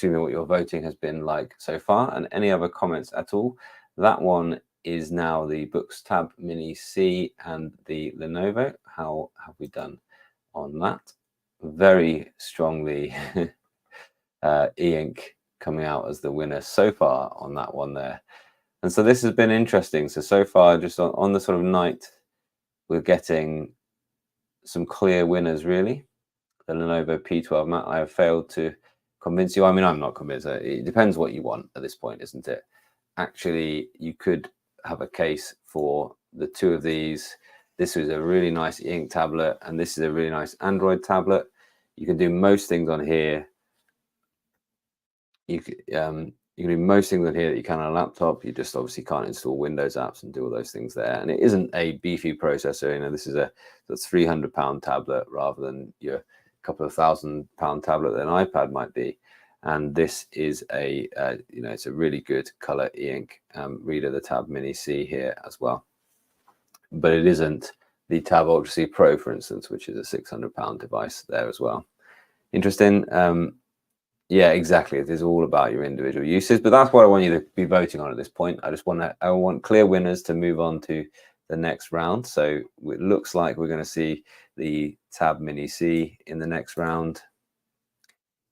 S1: what your voting has been like so far, and any other comments at all. That one is now the Boox Tab Mini C and the Lenovo. How have we done on that? Very strongly e-ink coming out as the winner so far on that one there. And so this has been interesting. So far, just on the sort of night, we're getting some clear winners, really. The Lenovo P12 Matte, I have failed to convince you. I mean, I'm not convinced. It depends what you want at this point, isn't it? Actually, you could have a case for the two of these. This is a really nice e-ink tablet, and this is a really nice Android tablet. You can do most things on here. You can do most things on here that you can on a laptop. You just obviously can't install Windows apps and do all those things there. And it isn't a beefy processor. You know, this is a £300 tablet rather than your couple of £1,000 tablet that an iPad might be. And this is a you know, it's a really good color e-ink reader, the Tab Mini C here as well. But it isn't the Tab Ultra C Pro, for instance, which is a £600 device there as well. Interesting. Yeah, exactly. It is all about your individual uses, but that's what I want you to be voting on at this point. I want clear winners to move on to the next round. So it looks like we're going to see the Tab Mini C in the next round.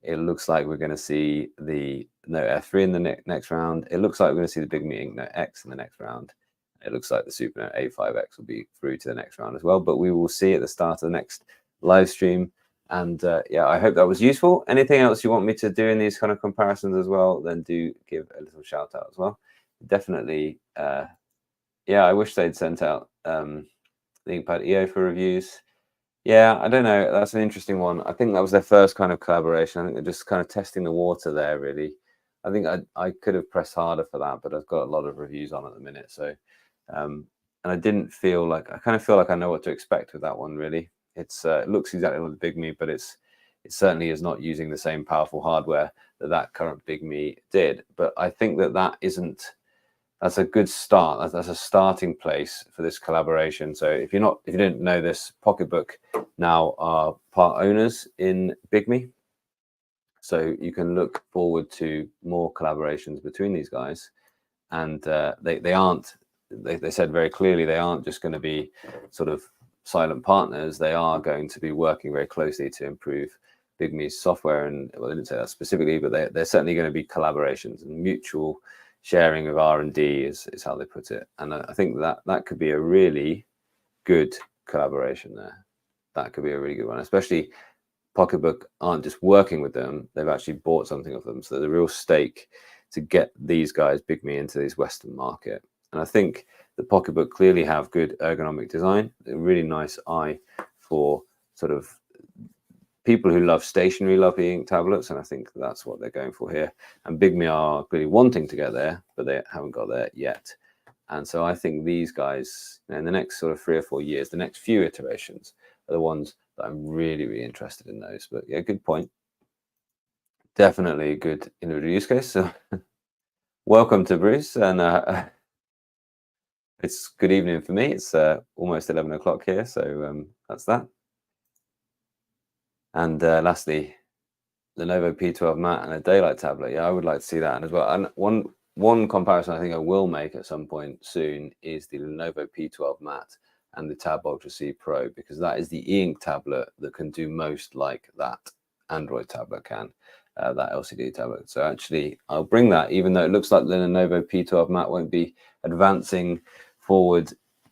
S1: It looks like we're going to see the Note F3 in the next round. It looks like we're going to see the Big Me Inknote X in the next round. It looks like the Supernote A5X will be through to the next round as well, but we will see at the start of the next live stream. And yeah, I hope that was useful. Anything else you want me to do in these kind of comparisons as well, then do give a little shout out as well. Definitely, yeah, I wish they'd sent out the InkPad EO for reviews. Yeah, I don't know. That's an interesting one. I think that was their first kind of collaboration. I think they're just kind of testing the water there, really. I think I could have pressed harder for that, but I've got a lot of reviews on at the minute. So, and I didn't feel like, I kind of feel like I know what to expect with that one, really. It looks exactly like the Big Me, but it's It certainly is not using the same powerful hardware that current Bigme did. But I think that's a good start. That's a starting place for this collaboration. So if you didn't know this, PocketBook now are part owners in Bigme. So you can look forward to more collaborations between these guys. And they said very clearly, they aren't just going to be sort of silent partners. They are going to be working very closely to improve Bigme's software. And well, they didn't say that specifically, but they're certainly going to be collaborations and mutual sharing of R&D is how they put it. And I think that could be a really good collaboration there. That could be a really good one, especially PocketBook aren't just working with them, they've actually bought something of them. So there's a real stake to get these guys, Bigme, into this Western market. And I think the PocketBook clearly have good ergonomic design, a really nice eye for sort of people who love stationary, love e-ink tablets, and I think that's what they're going for here. And Bigme are really wanting to get there, but they haven't got there yet. And so I think these guys, in the next sort of 3 or 4 years, the next few iterations are the ones that I'm really, really interested in those. But yeah, good point. Definitely a good individual use case. So welcome to Bruce, and it's good evening for me. It's almost 11 o'clock here, so that's that. And lastly, Lenovo P12 matte and a daylight tablet. Yeah, I would like to see that as well. And one comparison I think I will make at some point soon is the Lenovo P12 matte and the Tab Ultra C Pro, because that is the e-ink tablet that can do most like that Android tablet can, that LCD tablet. So actually, I'll bring that, even though it looks like the Lenovo P12 matte won't be advancing forward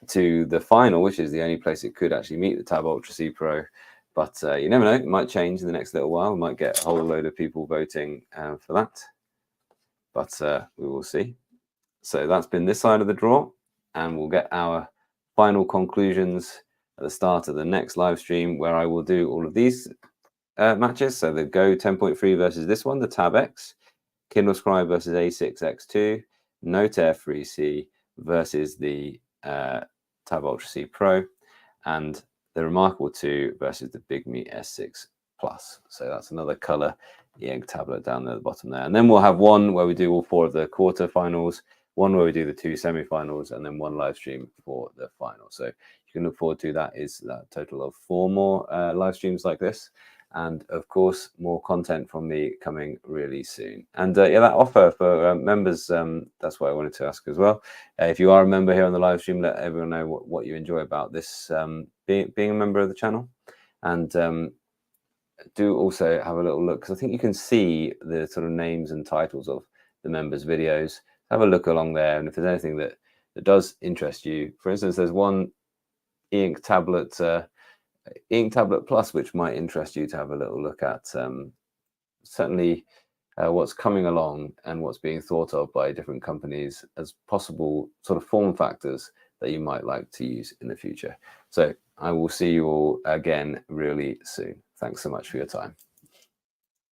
S1: to the final, which is the only place it could actually meet the Tab Ultra C Pro. But you never know, it might change in the next little while. We might get a whole load of people voting for that. But we will see. So that's been this side of the draw, and we'll get our final conclusions at the start of the next live stream, where I will do all of these matches. So the Go 10.3 versus this one, the Tab X, Kindle Scribe versus A6X2, Note Air 3C versus the Tab Ultra C Pro, and the Remarkable 2 versus the Bigme S6 Plus. So that's another color e-ink tablet down there at the bottom there. And then we'll have one where we do all 4 of the quarterfinals, one where we do the 2 semifinals, and then one live stream for the final. So you can look forward to that. Is that total of 4 more live streams like this. And of course, more content from me coming really soon. And yeah, that offer for members, that's what I wanted to ask as well. If you are a member here on the live stream, let everyone know what you enjoy about this, being a member of the channel. And do also have a little look, because I think you can see the sort of names and titles of the members' videos. Have a look along there, and if there's anything that does interest you, for instance, there's one e-ink tablet Plus, which might interest you to have a little look at. Certainly what's coming along and what's being thought of by different companies as possible sort of form factors that you might like to use in the future. So I will see you all again really soon. Thanks so much for your time.